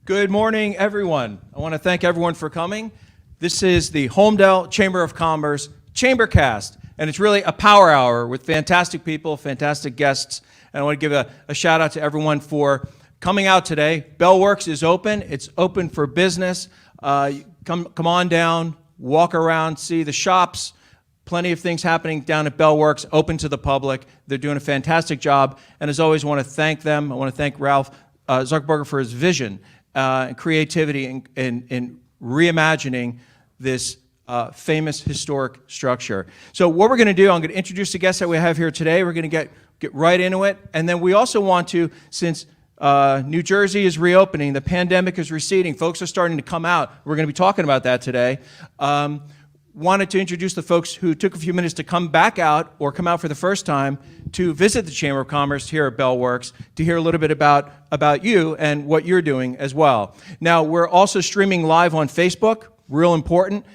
Good morning, everyone. I want to thank everyone for coming. This is the Holmdel Chamber of Commerce ChamberCast, and it's really a power hour with fantastic people, fantastic guests. And I want to give a shout out to everyone for coming out today. Bellworks is open. It's open for business. Come on down, walk around, see the shops. Plenty of things happening down at Bellworks, open to the public. They're doing a fantastic job. And as always, I want to thank them. I want to thank Ralph Zuckerberg for his vision and creativity in reimagining this famous historic structure. So what we're going to do, I'm going to introduce the guests that we have here today. We're going to get right into it. And then we also want to, since New Jersey is reopening, the pandemic is receding, folks are starting to come out. We're going to be talking about that today. Wanted to introduce the folks who took a few minutes to come back out or come out for the first time to visit the Chamber of Commerce here at Bellworks to hear a little bit about you and what you're doing as well. Now, we're also streaming live on Facebook, real important.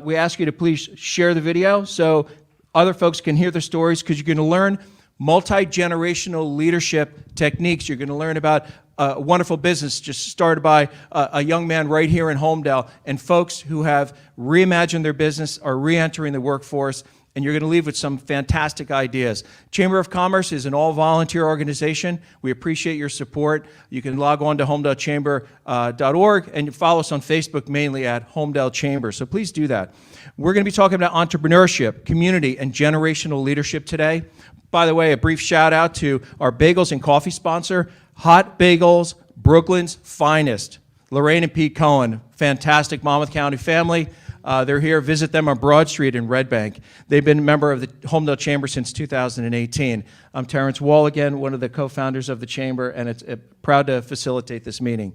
We ask you to please share the video so other folks can hear the stories, because you're going to learn multi-generational leadership techniques. You're going to learn about a wonderful business just started by a young man right here in Holmdel, and folks who have reimagined their business, are re-entering the workforce, and you're going to leave with some fantastic ideas. Chamber of Commerce is an all-volunteer organization. We appreciate your support. You can log on to holmdelchamber.org and follow us on Facebook, mainly at Holmdel Chamber. So please do that. We're going to be talking about entrepreneurship, community, and generational leadership today. By the way, a brief shout out to our bagels and coffee sponsor, Hot Bagels, Brooklyn's finest. Lorraine and Pete Cohen, fantastic Monmouth County family. They're here. Visit them on Broad Street in Red Bank. They've been a member of the Holmdel Chamber since 2018. I'm Terrence Wall again, one of the co-founders of the Chamber, and it's proud to facilitate this meeting.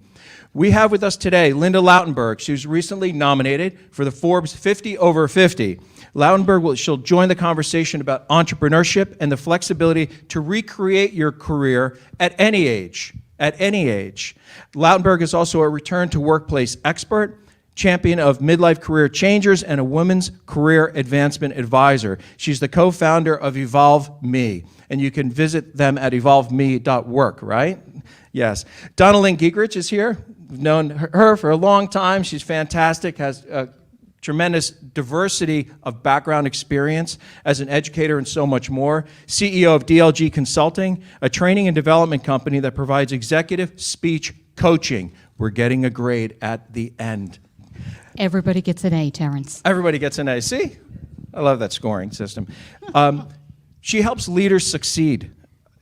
We have with us today Linda Lautenberg. She was recently nominated for the Forbes 50 Over 50. Lautenberg she'll join the conversation about entrepreneurship and the flexibility to recreate your career at any age. At any age. Lautenberg is also a return to workplace expert, champion of midlife career changers, and a women's career advancement advisor. She's the co-founder of Evolve Me, and you can visit them at evolveme.work, right? Yes. DonnaLyn Geigerich is here. We've known her for a long time. She's fantastic, has a tremendous diversity of background experience as an educator and so much more. CEO of DLG Consulting, a training and development company that provides executive speech coaching. We're getting a grade at the end. Everybody gets an A, Terrence. Everybody gets an A. See? I love that scoring system. She helps leaders succeed.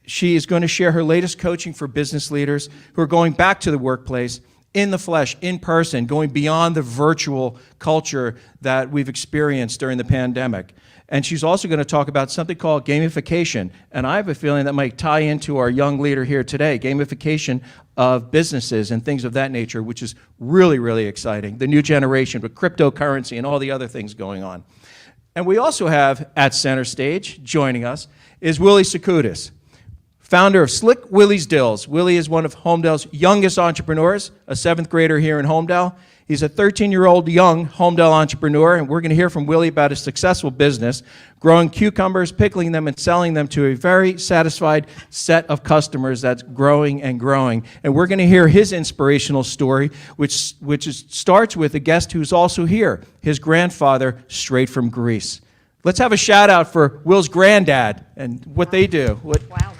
She is going to share her latest coaching for business leaders who are going back to the workplace in the flesh, in person, going beyond the virtual culture that we've experienced during the pandemic. And she's also going to talk about something called gamification. And I have a feeling that might tie into our young leader here today, gamification of businesses and things of that nature, which is really, really exciting. The new generation with cryptocurrency and all the other things going on. And we also have at center stage, joining us, is Willy Sakoutis, founder of Slick Willy's Dills. Willy is one of Holmdel's youngest entrepreneurs, a 7th grader here in Holmdel. He's a 13-year-old young Holmdel entrepreneur, and we're going to hear from Willy about his successful business, growing cucumbers, pickling them, and selling them to a very satisfied set of customers that's growing and growing. And we're going to hear his inspirational story, which starts with a guest who's also here, his grandfather, straight from Greece. Let's have a shout-out for Will's granddad and what they do. Wow.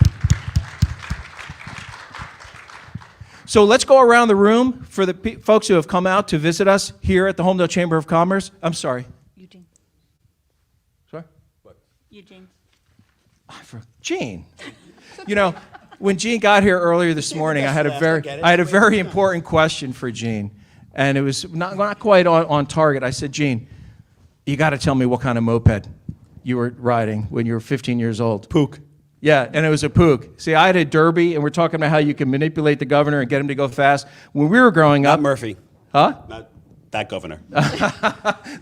So let's go around the room for the folks who have come out to visit us here at the Holmdel Chamber of Commerce. I'm sorry. Eugene. Sorry? What? Eugene. Gene. You know, when Gene got here earlier this morning, I had a very important question for Gene, and it was not quite on target. I said, Gene, you got to tell me what kind of moped you were riding when you were 15 years old. Pook. Yeah, and it was a Pook. See, I had a Derby, and we're talking about how you can manipulate the governor and get him to go fast. When we were growing up... Not Murphy. Huh? Not that governor.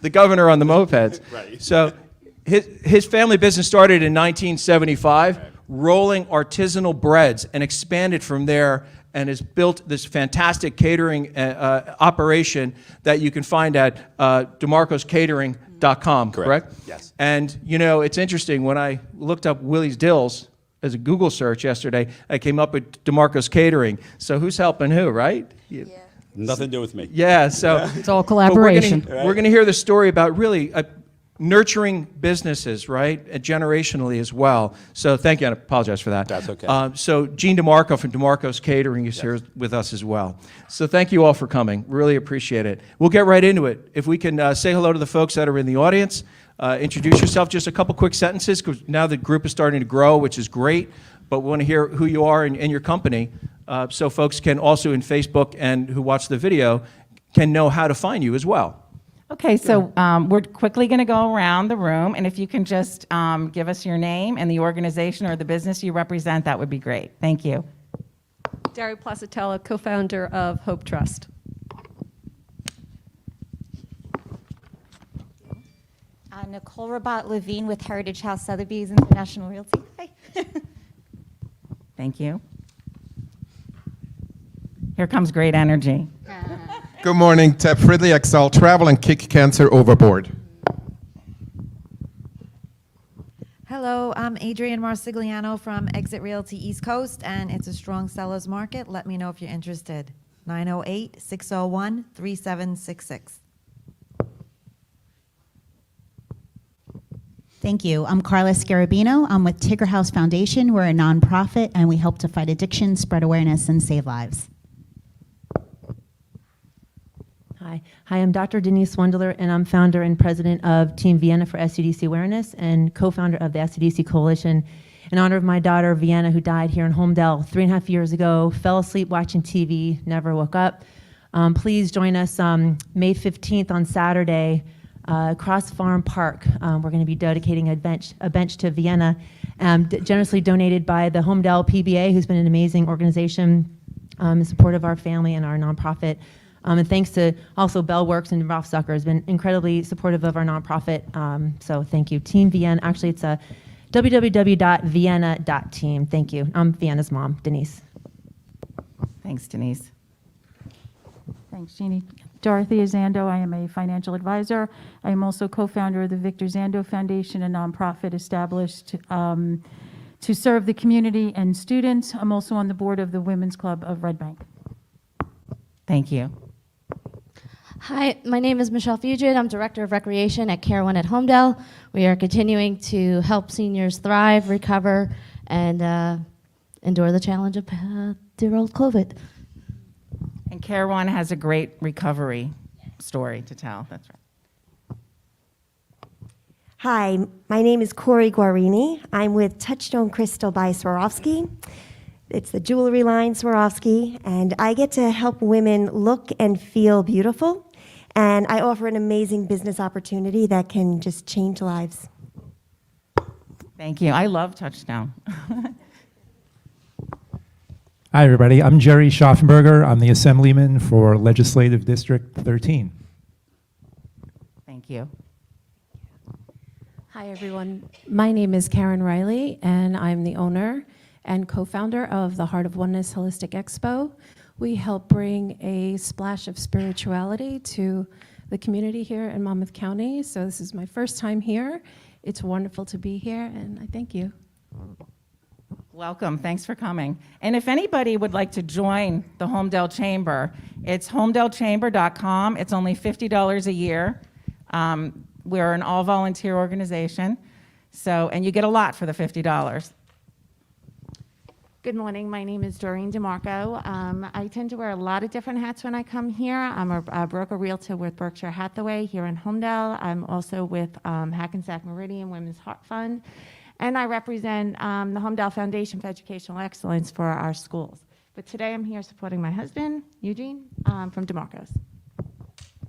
The governor on the mopeds. Right. So his family business started in 1975, rolling artisanal breads, and expanded from there and has built this fantastic catering operation that you can find at DeMarcosCatering.com, correct? Yes. And, you know, it's interesting. When I looked up Willy's Dills as a Google search yesterday, I came up with DeMarco's Catering. So who's helping who, right? Yeah. Nothing to do with me. Yeah, so It's all but collaboration. We're going to hear the story about really nurturing businesses, right, generationally as well. So thank you. I apologize for that. That's okay. So Eugene DeMarco from DeMarco's Catering is here with us as well. So thank you all for coming. Really appreciate it. We'll get right into it. If we can say hello to the folks that are in the audience, introduce yourself, just a couple quick sentences, because now the group is starting to grow, which is great, but we want to hear who you are and your company, so folks can also in Facebook and who watch the video can know how to find you as well. Okay, so we're quickly going to go around the room, and if you can just give us your name and the organization or the business you represent, that would be great. Thank you. Dari Placitella, co-founder of Hope Trust. Nicole Rabat-Levine with Heritage House Sotheby's International Realty. Hi. Thank you. Here comes great energy. Good morning, Teb Fridley, Excel Travel, and Kick Cancer Overboard. Hello, I'm Adrienne Marsigliano from Exit Realty East Coast, and it's a strong seller's market. Let me know if you're interested. 908-601-3766. Thank you. I'm Carla Scarabino. I'm with Tigger House Foundation. We're a nonprofit, and we help to fight addiction, spread awareness, and save lives. Hi, I'm Dr. Denise Wendler, and I'm founder and president of Team Vienna for SCDC Awareness and co-founder of the SCDC Coalition in honor of my daughter, Vienna, who died here in Holmdel 3.5 years ago, fell asleep watching TV, never woke up. Please join us May 15th on Saturday, Cross Farm Park. We're going to be dedicating a bench to Vienna, generously donated by the Holmdel PBA, who's been an amazing organization in support of our family and our nonprofit. And thanks to also Bellworks and Ralph Zucker has been incredibly supportive of our nonprofit. So thank you. Team Vienna, actually it's a www.vienna.team. Thank you. I'm Vienna's mom, Denise. Thanks, Denise. Thanks, Jeannie. Dorothy Zando, I am a financial advisor. I am also co-founder of the Victor Zando Foundation, a nonprofit established to serve the community and students. I'm also on the board of the Women's Club of Red Bank. Thank you. Hi, my name is Michelle Fugit. I'm Director of Recreation at Care One at Holmdel. We are continuing to help seniors thrive, recover, and endure the challenge of dear old COVID. And Care One has a great recovery story to tell. That's right. Hi, my name is Corey Guarini. I'm with Touchstone Crystal by Swarovski. It's the jewelry line Swarovski, and I get to help women look and feel beautiful. And I offer an amazing business opportunity that can just change lives. Thank you. I love Touchstone. Hi, everybody. I'm Jerry Schaffenberger. I'm the Assemblyman for Legislative District 13. Thank you. Hi, everyone. My name is Karen Riley, and I'm the owner and co-founder of the Heart of Oneness Holistic Expo. We help bring a splash of spirituality to the community here in Monmouth County. So this is my first time here. It's wonderful to be here, and I thank you. Welcome. Thanks for coming. And if anybody would like to join the Holmdel Chamber, it's holmdelchamber.com. It's only $50 a year. We're an all-volunteer organization, and you get a lot for the $50. Good morning. My name is Doreen DeMarco. I tend to wear a lot of different hats when I come here. I'm a broker realtor with Berkshire Hathaway here in Holmdel. I'm also with Hackensack Meridian Women's Heart Fund, and I represent the Holmdel Foundation for Educational Excellence for our schools. But today I'm here supporting my husband, Eugene, from DeMarco's.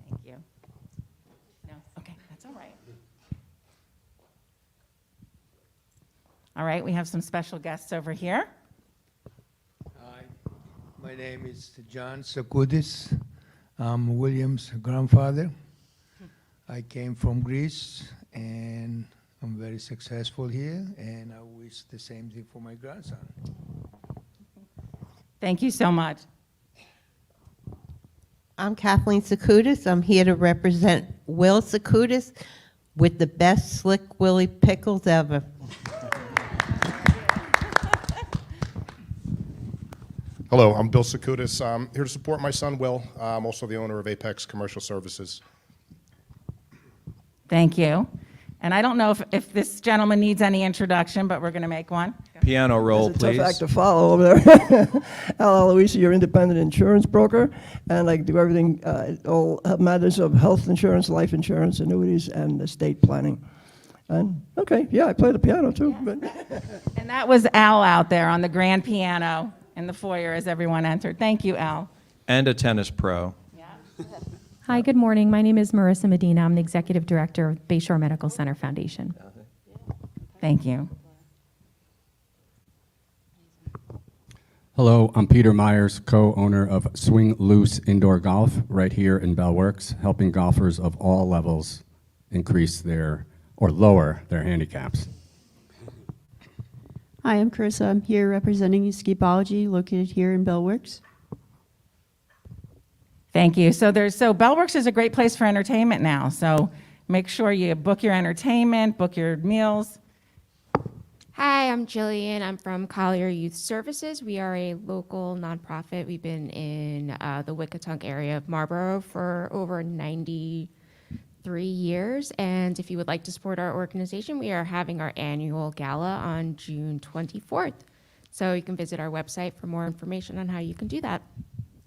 Thank you. No, okay, that's all right. All right, we have some special guests over here. My name is John Sakoutis. I'm William's grandfather. I came from Greece, and I'm very successful here, and I wish the same thing for my grandson. Thank you so much. I'm Kathleen Sakoutis. I'm here to represent Will Sakoutis with the best Slick Willy pickles ever. Hello, I'm Bill Sakoutis. I'm here to support my son, Will. I'm also the owner of Apex Commercial Services. Thank you. And I don't know if this gentleman needs any introduction, but we're going to make one. Piano roll, It's a please. tough act to follow over there. Al Aloisi, your independent insurance broker, and I do everything, all matters of health insurance, life insurance, annuities, and estate planning. And, okay, yeah, I play the piano too. But And that was Al out there on the grand piano in the foyer as everyone entered. Thank you, Al. And a tennis pro. Hi, good morning. My name is Marissa Medina. I'm the Executive Director of Bayshore Medical Center Foundation. Thank you. Hello, I'm Peter Myers, co-owner of Swing Loose Indoor Golf right here in Bell Works, helping golfers of all levels increase their or lower their handicaps. Hi, I'm Carissa. I'm here representing Skipology, located here in Bell Works. Thank you. So Bellworks is a great place for entertainment now. So make sure you book your entertainment, book your meals. Hi, I'm Jillian. I'm from Collier Youth Services. We are a local nonprofit. We've been in the Wickatunk area of Marlborough for over 93 years. And if you would like to support our organization, we are having our annual gala on June 24th. So you can visit our website for more information on how you can do that.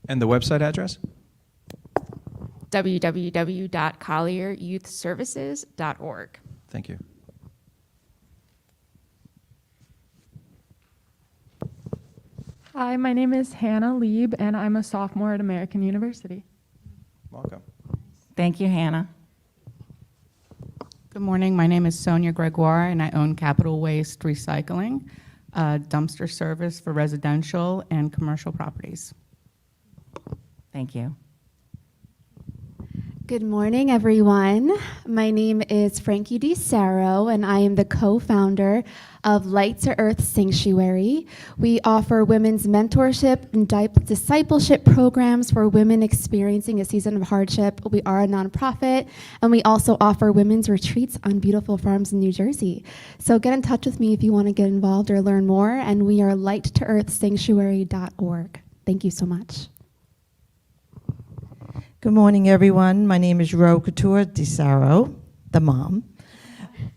And the website address? www.collieryouthservices.org. Thank you. Hi, my name is Hannah Lieb, and I'm a sophomore at American University. Welcome. Thank you, Hannah. Good morning. My name is Sonia Gregoire, and I own Capital Waste Recycling, a dumpster service for residential and commercial properties. Thank you. Good morning, everyone. My name is Frankie DiSarro, and I am the co-founder of Light to Earth Sanctuary. We offer women's mentorship and discipleship programs for women experiencing a season of hardship. We are a nonprofit, and we also offer women's retreats on beautiful farms in New Jersey. So get in touch with me if you want to get involved or learn more, and we are lighttooearthsanctuary.org. Thank you so much. Good morning, everyone. My name is Ro Couture DiSarro, the mom.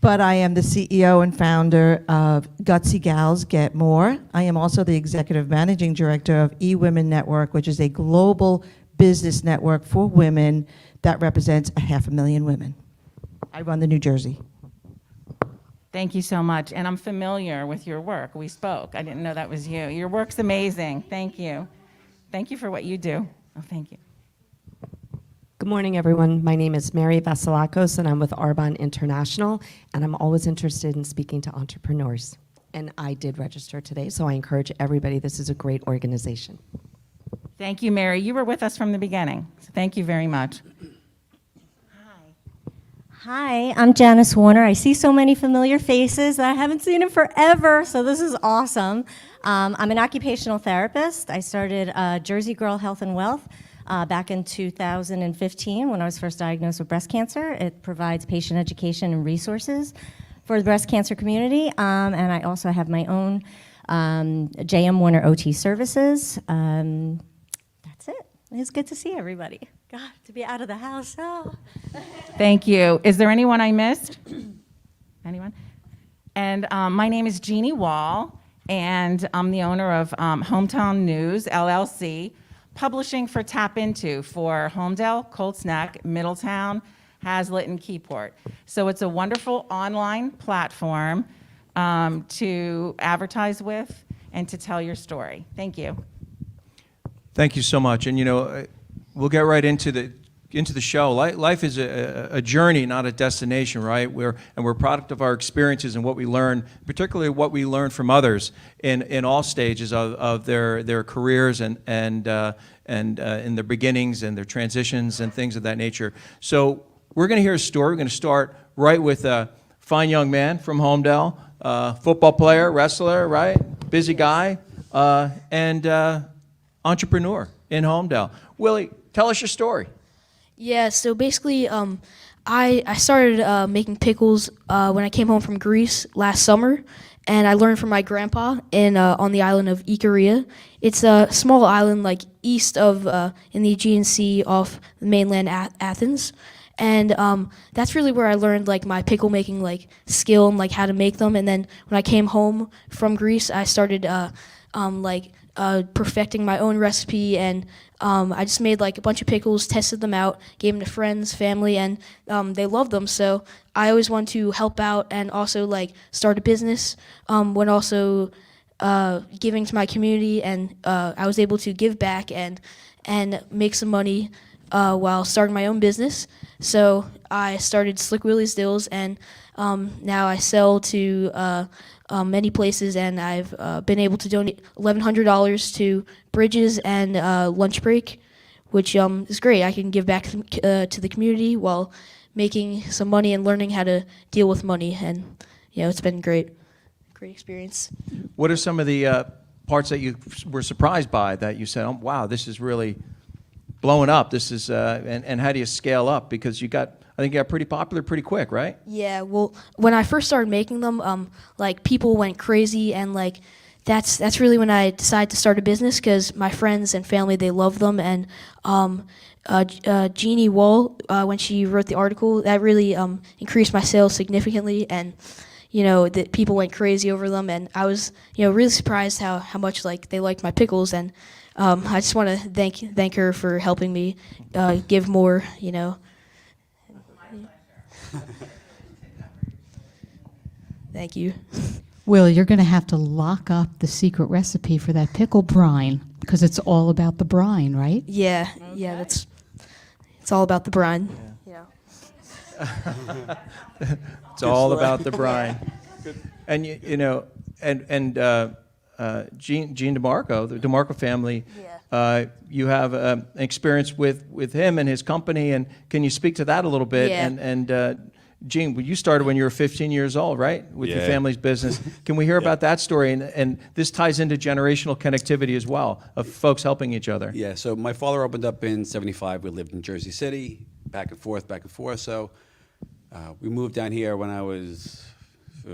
But I am the CEO and founder of Gutsy Gals Get More. I am also the executive managing director of eWomen Network, which is a global business network for women that represents 500,000 women. I run the New Jersey. Thank you so much. And I'm familiar with your work. We spoke. I didn't know that was you. Your work's amazing. Thank you. Thank you for what you do. Oh, thank you. Good morning, everyone. My name is Mary Vasilakos, and I'm with Arbonne International, and I'm always interested in speaking to entrepreneurs. And I did register today, so I encourage everybody. This is a great organization. Thank you, Mary. You were with us from the beginning, so thank you very much. Hi, I'm Janice Warner. I see so many familiar faces that I haven't seen in forever, so this is awesome. I'm an occupational therapist. I started Jersey Girl Health and Wealth back in 2015 when I was first diagnosed with breast cancer. It provides patient education and resources for the breast cancer community, and I also have my own JM Warner OT services. That's it. It's good to see everybody. God, to be out of the house. Oh. Thank you. Is there anyone I missed? Anyone? And my name is Jeannie Wall, and I'm the owner of Hometown News, LLC, publishing for Tap Into for Holmdel, Colts Neck, Middletown, Hazlitt, and Keyport. So it's a wonderful online platform to advertise with and to tell your story. Thank you. Thank you so much. And you know, we'll get right into the show. Life is a journey, not a destination, right? We're a product of our experiences and what we learn, particularly what we learn from others in all stages of their careers and in their beginnings and their transitions and things of that nature. So we're going to hear a story. We're going to start right with a fine young man from Holmdel, football player, wrestler, right? Busy guy, and entrepreneur in Holmdel. Willie, tell us your story. Yeah, so basically, I started making pickles when I came home from Greece last summer, and I learned from my grandpa on the island of Giegerich. It's a small island like east of in the Aegean Sea off the mainland Athens. And that's really where I learned like my pickle making like skill and like how to make them. And then when I came home from Greece, I started perfecting my own recipe, and I just made like a bunch of pickles, tested them out, gave them to friends, family, and they loved them. So I always wanted to help out and also like start a business. When also giving to my community, and I was able to give back and make some money while starting my own business. So I started Slick Willie's Dills, and now I sell to many places, and I've been able to donate $1,100 to Bridges and Lunch Break, which is great. I can give back to the community while making some money and learning how to deal with money, and it's been great experience. What are some of the parts that you were surprised by that you said, oh, wow, this is really blowing up? This is and how do you scale up? Because I think you got pretty popular pretty quick, right? Yeah, well, when I first started making them, like people went crazy, and like that's really when I decided to start a business, because my friends and family, they love them. And Jeannie Wall, when she wrote the article, that really increased my sales significantly, and that people went crazy over them, and I was really surprised how much like they liked my pickles. And I just want to thank her for helping me give more. Thank you. Will, you're going to have to lock up the secret recipe for that pickle brine, because it's all about the brine, right? Yeah, yeah, it's all about the brine. Yeah. It's all about the brine. And Eugene DeMarco, the DeMarco family. You have an experience with him and his company, and can you speak to that a little bit? Yeah. And Gene, you started when you were 15 years old, right? With your family's business. Can we hear about that story? And this ties into generational connectivity as well, of folks helping each other. Yeah, so my father opened up in '75. We lived in Jersey City, back and forth. So we moved down here when I was, I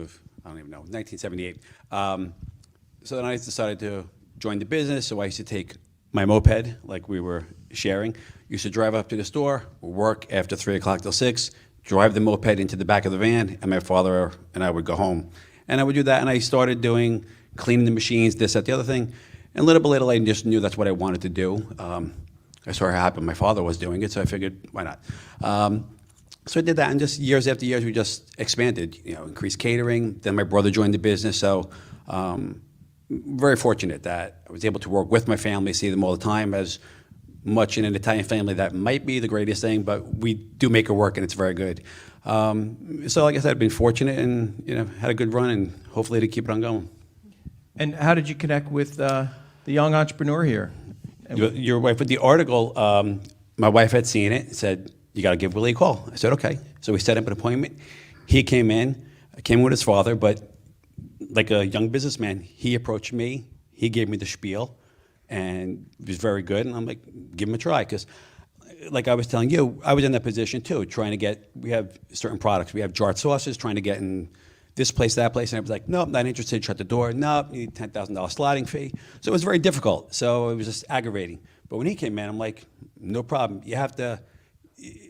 don't even know, 1978. So then I decided to join the business, so I used to take my moped, like we were sharing, used to drive up to the store, work after 3 o'clock till 6, drive the moped into the back of the van, and my father and I would go home. And I would do that, and I started doing, cleaning the machines, this, that, the other thing. And a little bit later, I just knew that's what I wanted to do. I saw how happy my father was doing it, so I figured, why not? So I did that, and just years after years, we just expanded, increased catering. Then my brother joined the business, so very fortunate that I was able to work with my family, see them all the time. As much in an Italian family, that might be the greatest thing, but we do make it work, and it's very good. So like I said, I've been fortunate and had a good run, and hopefully to keep it on going. And how did you connect with the young entrepreneur here? Your wife, with the article, my wife had seen it and said, you got to give Willie a call. I said, okay. So we set up an appointment. He came in, with his father, but like a young businessman, he approached me, he gave me the spiel, and it was very good, and I'm like, give him a try, because like I was telling you, I was in that position too, trying to get, we have certain products, we have jarred sauces, trying to get in this place, that place, and I was like, nope, not interested, shut the door, nope, you need $10,000 sliding fee. So it was very difficult, so it was just aggravating. But when he came in, I'm like, no problem, you have to,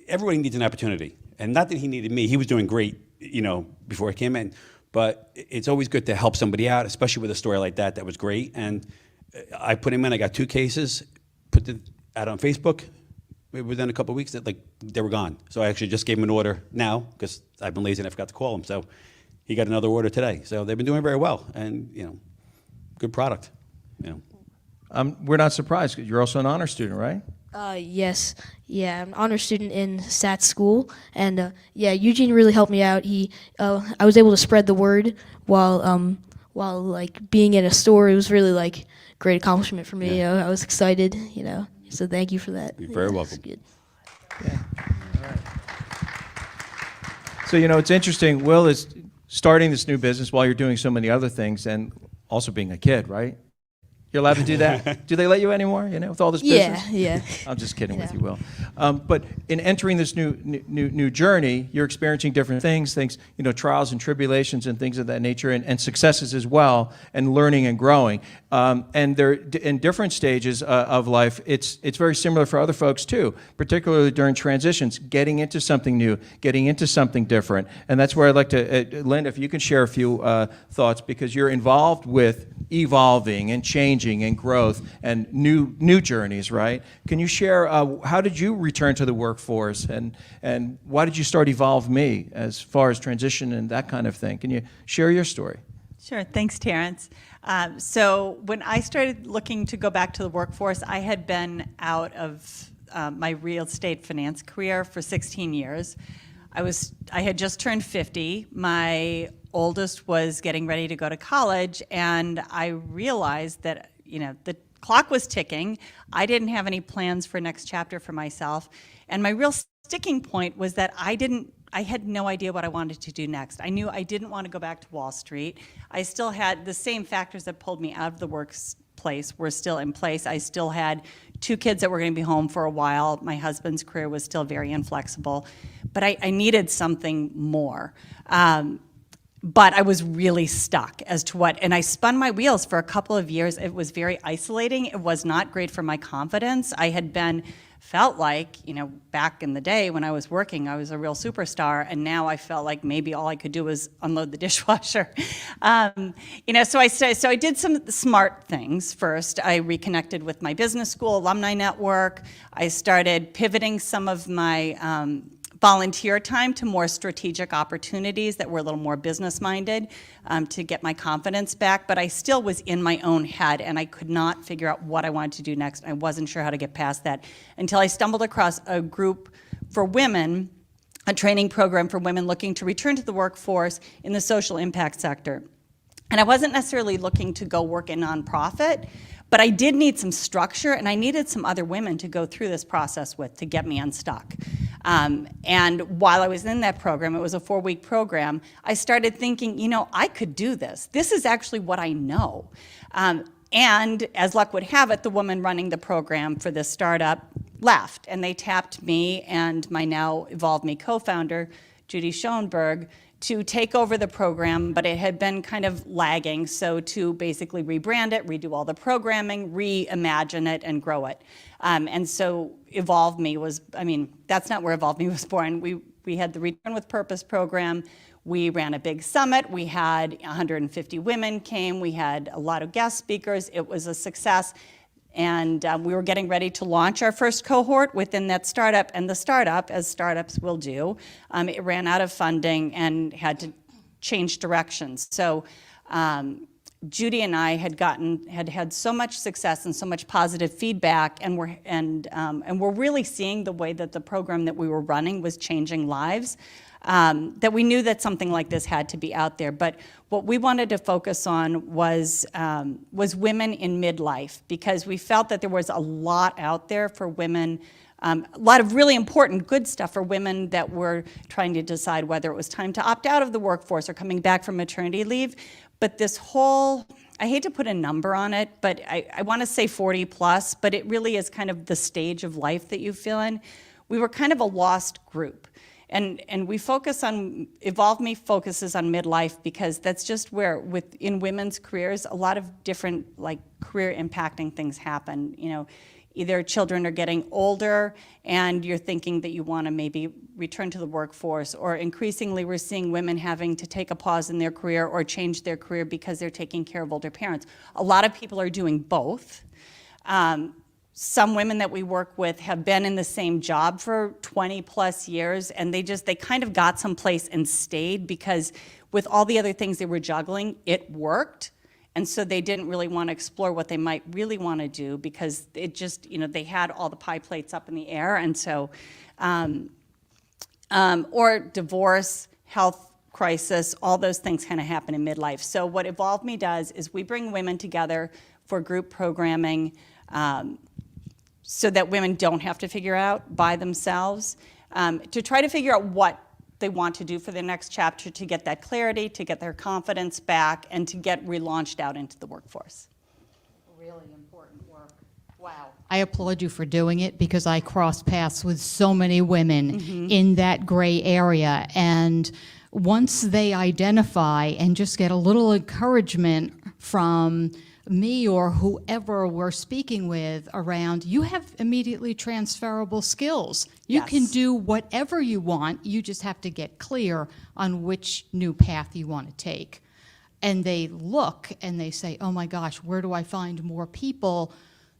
everybody needs an opportunity, and not that he needed me, he was doing great, before he came in, but it's always good to help somebody out, especially with a story like that, that was great. And I put him in, I got 2 cases, put it out on Facebook. Within a couple of weeks, they were gone. So I actually just gave him an order now, because I've been lazy and I forgot to call him. So he got another order today. So they've been doing very well, and good product. We're not surprised, because you're also an honor student, right? Yes, yeah, I'm an honor student in SAT school, and Eugene really helped me out. I was able to spread the word while like being in a store. It was really like great accomplishment for me. I was excited, So thank you for that. You're very welcome. Good. Yeah. All right. So it's interesting. Will is starting this new business while you're doing so many other things, and also being a kid, right? You're allowed to do that? Do they let you anymore, with all this business? Yeah. I'm just kidding with you, Will. But in entering this new journey, you're experiencing different things, trials and tribulations and things of that nature, and successes as well, and learning and growing. And they're in different stages of life. It's very similar for other folks too, particularly during transitions, getting into something new, getting into something different. And that's where I'd like to, Linda, if you can share a few thoughts, because you're involved with evolving and changing and growth and new journeys, right? Can you share how did you return to the workforce, and why did you start Evolve Me as far as transition and that kind of thing? Can you share your story? Sure. Thanks, Terrence. So when I started looking to go back to the workforce, I had been out of my real estate finance career for 16 years. I had just turned 50. My oldest was getting ready to go to college, and I realized that the clock was ticking. I didn't have any plans for next chapter for myself, and my real sticking point was that I had no idea what I wanted to do next. I knew I didn't want to go back to Wall Street. I still had the same factors that pulled me out of the workplace were still in place. I still had 2 kids that were going to be home for a while. My husband's career was still very inflexible, but I needed something more. But I was really stuck as to what, and I spun my wheels for a couple of years. It was very isolating. It was not great for my confidence. I had felt like, back in the day when I was working, I was a real superstar, and now I felt like maybe all I could do was unload the dishwasher. So I did some smart things first. I reconnected with my business school alumni network. I started pivoting some of my volunteer time to more strategic opportunities that were a little more business-minded to get my confidence back, but I still was in my own head, and I could not figure out what I wanted to do next. I wasn't sure how to get past that until I stumbled across a group for women, a training program for women looking to return to the workforce in the social impact sector. And I wasn't necessarily looking to go work in nonprofit, but I did need some structure, and I needed some other women to go through this process with to get me unstuck. And while I was in that program, it was a 4-week program, I started thinking, I could do this. This is actually what I know. And as luck would have it, the woman running the program for this startup left, and they tapped me and my now Evolve Me co-founder, Judy Schoenberg, to take over the program, but it had been kind of lagging, so to basically rebrand it, redo all the programming, reimagine it, and grow it. And so Evolve Me was, that's not where Evolve Me was born. We had the Return with Purpose program. We ran a big summit. We had 150 women came. We had a lot of guest speakers. It was a success. And we were getting ready to launch our first cohort within that startup. And the startup, as startups will do, it ran out of funding and had to change directions. So Judy and I had so much success and so much positive feedback, and we're really seeing the way that the program that we were running was changing lives. That we knew that something like this had to be out there. But what we wanted to focus on was women in midlife, because we felt that there was a lot out there for women, a lot of really important good stuff for women that were trying to decide whether it was time to opt out of the workforce or coming back from maternity leave. But this whole, I hate to put a number on it, but I want to say 40 plus, but it really is kind of the stage of life that you feel in. We were kind of a lost group. And we focus on, Evolve Me focuses on midlife, because that's just where, in women's careers, a lot of different career impacting things happen. Either children are getting older and you're thinking that you want to maybe return to the workforce, or increasingly we're seeing women having to take a pause in their career or change their career because they're taking care of older parents. A lot of people are doing both. Some women that we work with have been in the same job for 20 plus years, and they kind of got someplace and stayed because with all the other things they were juggling, it worked. And so they didn't really want to explore what they might really want to do, because it just, they had all the pie plates up in the air. And so, or divorce, health crisis, all those things kind of happen in midlife. So what Evolve Me does is we bring women together for group programming, so that women don't have to figure out by themselves, to try to figure out what they want to do for the next chapter, to get that clarity, to get their confidence back, and to get relaunched out into the workforce. really important work. Wow. I applaud you for doing it because I cross paths with so many women in that gray area. And once they identify and just get a little encouragement from me or whoever we're speaking with around, you have immediately transferable skills. You can do whatever you want. You just have to get clear on which new path you want to take. And they look and they say, oh my gosh, where do I find more people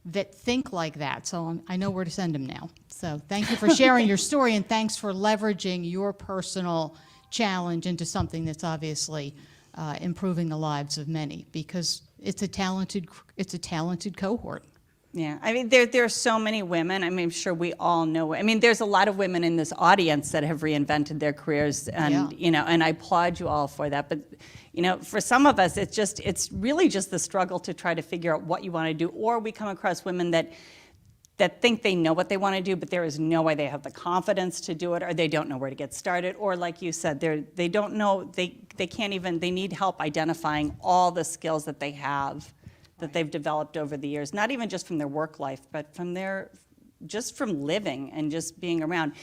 that think like that? So I know where to send them now. So thank you for sharing your story, and thanks for leveraging your personal challenge into something that's obviously improving the lives of many, because it's a talented cohort. Yeah, I mean, there are so many women. I mean, I'm sure we all know. I mean, there's a lot of women in this audience that have reinvented their careers, and you know, and I applaud you all for that. But you know, for some of us, it's really just the struggle to try to figure out what you want to do. Or we come across women that think they know what they want to do, but there is no way they have the confidence to do it, or they don't know where to get started, or like you said, they don't know, they can't even, they need help identifying all the skills that they have, that they've developed over the years, not even just from their work life, but from just from living and just being around.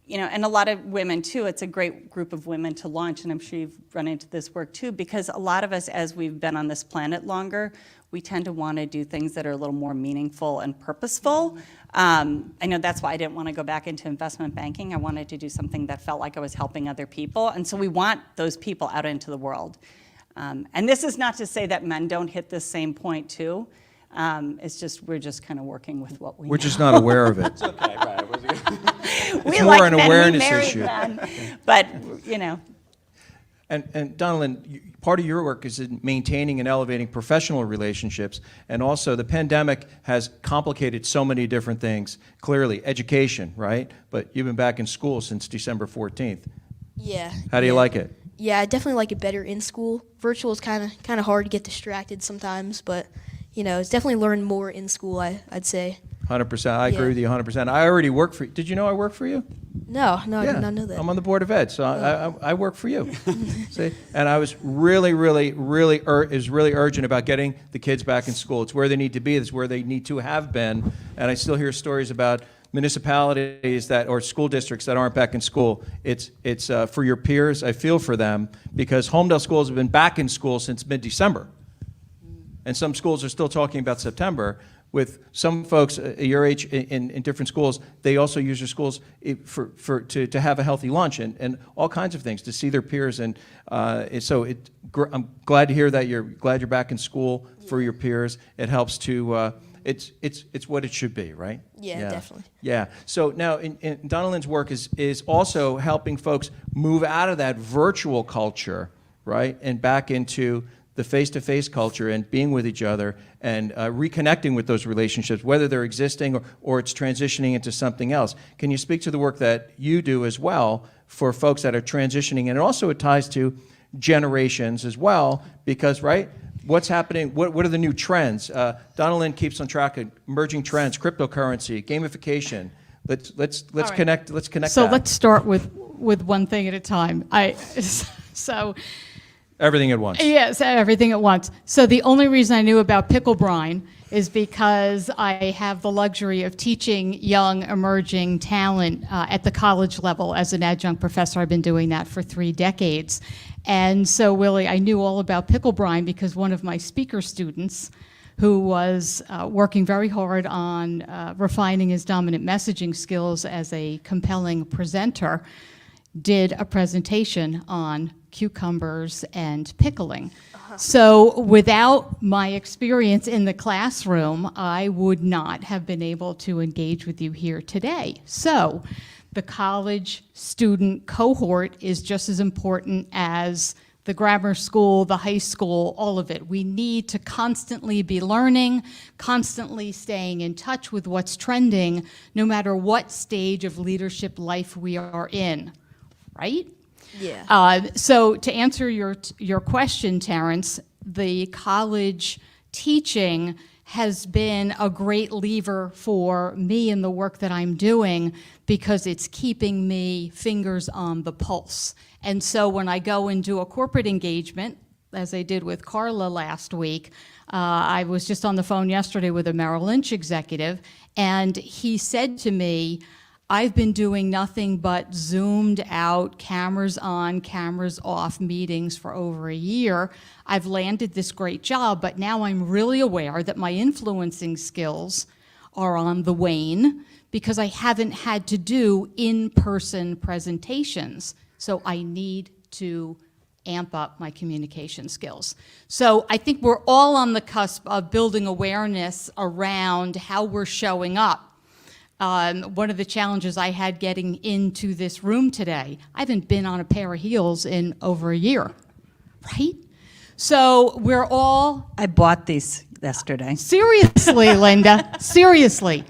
You know, and a lot of women too, it's a great group of women to launch, and I'm sure you've run into this work too, because a lot of us, as we've been on this planet longer, we tend to want to do things that are a little more meaningful and purposeful. I know that's why I didn't want to go back into investment banking. I wanted to do something that felt like I was helping other people, and so we want those people out into the world. And this is not to say that men don't hit this same point too. It's just, we're just kind of working with what we know. We're just not aware of it. It's okay, right? It's more an awareness issue. But, you know. And DonnaLyn, part of your work is in maintaining and elevating professional relationships, and also the pandemic has complicated so many different things. Clearly, education, right? But you've been back in school since December 14th. Yeah. How do you like it? Yeah, I definitely like it better in school. Virtual is kind of hard to get distracted sometimes, but you know, it's definitely learned more in school, I'd say. 100%. I agree with you 100%. I already work for you. Did you know I work for you? No, I did not know that. I'm on the Board of Ed, so I work for you. See? And I was really urgent about getting the kids back in school. It's where they need to be. It's where they need to have been. And I still hear stories about municipalities or school districts that aren't back in school. It's for your peers. I feel for them, because Holmdel schools have been back in school since mid-December. And some schools are still talking about September. With some folks your age in different schools, they also use their schools to have a healthy lunch and all kinds of things, to see their peers. And so I'm glad to hear that you're back in school for your peers. It helps to, it's what it should be, right? Yeah, definitely. Yeah. So now, in DonnaLyn's work is also helping folks move out of that virtual culture, right, and back into the face-to-face culture and being with each other and reconnecting with those relationships, whether they're existing or it's transitioning into something else. Can you speak to the work that you do as well for folks that are transitioning? And also it ties to generations as well, because, right, what's happening, what are the new trends? DonnaLyn keeps on track of emerging trends, cryptocurrency, gamification. Let's connect So that. let's start with one thing at a time. Everything at once. Yes, everything at once. So the only reason I knew about pickle brine is because I have the luxury of teaching young emerging talent at the college level as an adjunct professor. I've been doing that for 3 decades. And so, Willie, I knew all about pickle brine because one of my speaker students, who was working very hard on refining his dominant messaging skills as a compelling presenter, did a presentation on cucumbers and pickling. So without my experience in the classroom, I would not have been able to engage with you here today. So the college student cohort is just as important as the grammar school, the high school, all of it. We need to constantly be learning, constantly staying in touch with what's trending, no matter what stage of leadership life we are in, right? Yeah. So to answer your question, Terrence, the college teaching has been a great lever for me in the work that I'm doing because it's keeping me fingers on the pulse. And so when I go and do a corporate engagement, as I did with Carla last week, I was just on the phone yesterday with a Merrill Lynch executive, and he said to me, I've been doing nothing but zoomed out, cameras on, cameras off meetings for over a year. I've landed this great job, but now I'm really aware that my influencing skills are on the wane because I haven't had to do in-person presentations. So I need to amp up my communication skills. So I think we're all on the cusp of building awareness around how we're showing up. One of the challenges I had getting into this room today, I haven't been on a pair of heels in over a year, right? So we're all... I bought these yesterday. Seriously, Linda, seriously.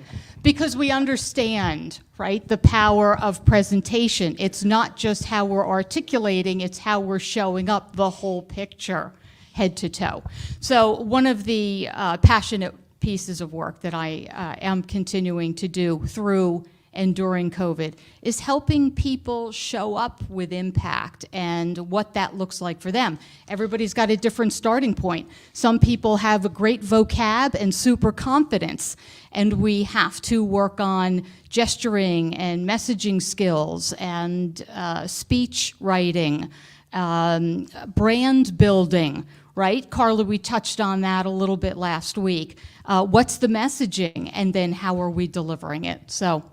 Because we understand, right, the power of presentation. It's not just how we're articulating, it's how we're showing up, the whole picture, head to toe. So one of the passionate pieces of work that I am continuing to do through and during COVID is helping people show up with impact and what that looks like for them. Everybody's got a different starting point. Some people have a great vocab and super confidence, and we have to work on gesturing and messaging skills and speech writing, brand building, right? Carla, we touched on that a little bit last week. What's the messaging, and then how are we delivering it? So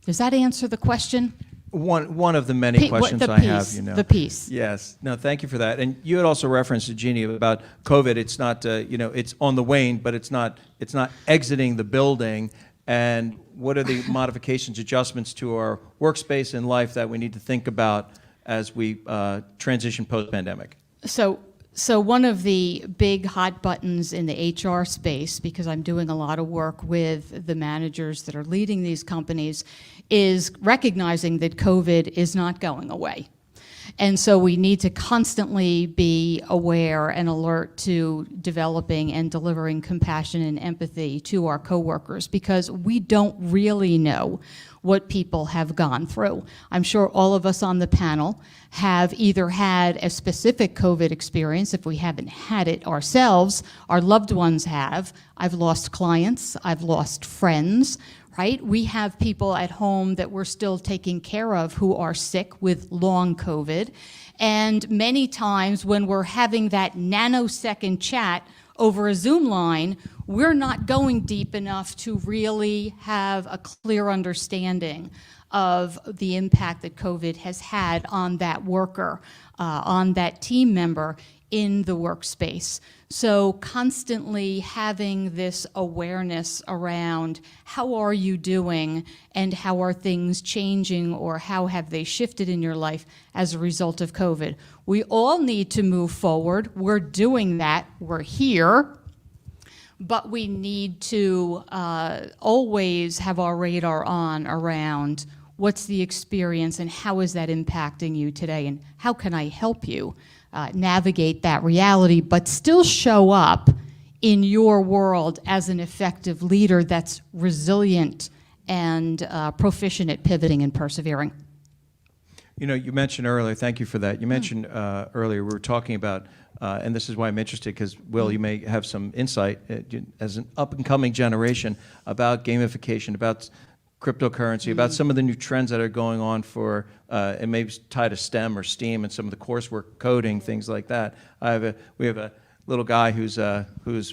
does that answer the question? One of the many questions I have, you know. The piece. Yes. No, thank you for that. And you had also referenced, Eugenie, about COVID. It's not, you know, it's on the wane, but it's not exiting the building. And what are the modifications, adjustments to our workspace and life that we need to think about as we transition post-pandemic? So one of the big hot buttons in the HR space, because I'm doing a lot of work with the managers that are leading these companies, is recognizing that COVID is not going away. And so we need to constantly be aware and alert to developing and delivering compassion and empathy to our coworkers, because we don't really know what people have gone through. I'm sure all of us on the panel have either had a specific COVID experience. If we haven't had it ourselves, our loved ones have. I've lost clients, I've lost friends, right? We have people at home that we're still taking care of who are sick with long COVID. And many times when we're having that nanosecond chat over a Zoom line, we're not going deep enough to really have a clear understanding of the impact that COVID has had on that worker, on that team member in the workspace. So constantly having this awareness around how are you doing and how are things changing, or how have they shifted in your life as a result of COVID. We all need to move forward. We're doing that. We're here. But we need to always have our radar on around what's the experience and how is that impacting you today, and how can I help you navigate that reality, but still show up in your world as an effective leader that's resilient and proficient at pivoting and persevering. You know, you mentioned earlier, thank you for that. You mentioned earlier, we were talking about, and this is why I'm interested, because Will, you may have some insight as an up-and-coming generation about gamification, about cryptocurrency, about some of the new trends that are going on for, and maybe tied to STEM or STEAM and some of the coursework, coding, things like that. We have a little guy who's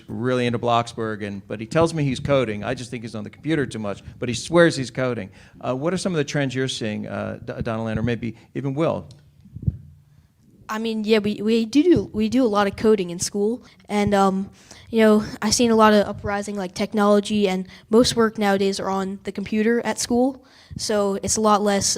really into Bloxburg, but he tells me he's coding. I just think he's on the computer too much, but he swears he's coding. What are some of the trends you're seeing, DonnaLyn, or maybe even Will? I mean, yeah, we do a lot of coding in school, and you know, I've seen a lot of uprising like technology, and most work nowadays are on the computer at school, so it's a lot less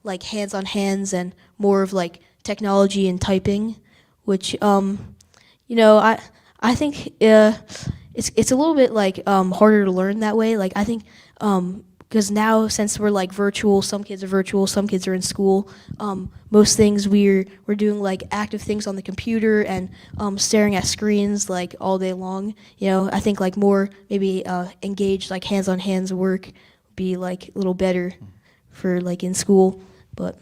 like hands on hands and more of like technology and typing, which you know, I think it's a little bit like harder to learn that way. Like I think because now, since we're like virtual, some kids are virtual, some kids are in school. Most things we're doing like active things on the computer and staring at screens like all day long. You know, I think like more maybe engaged like hands-on-hands work would be like a little better for like in school. But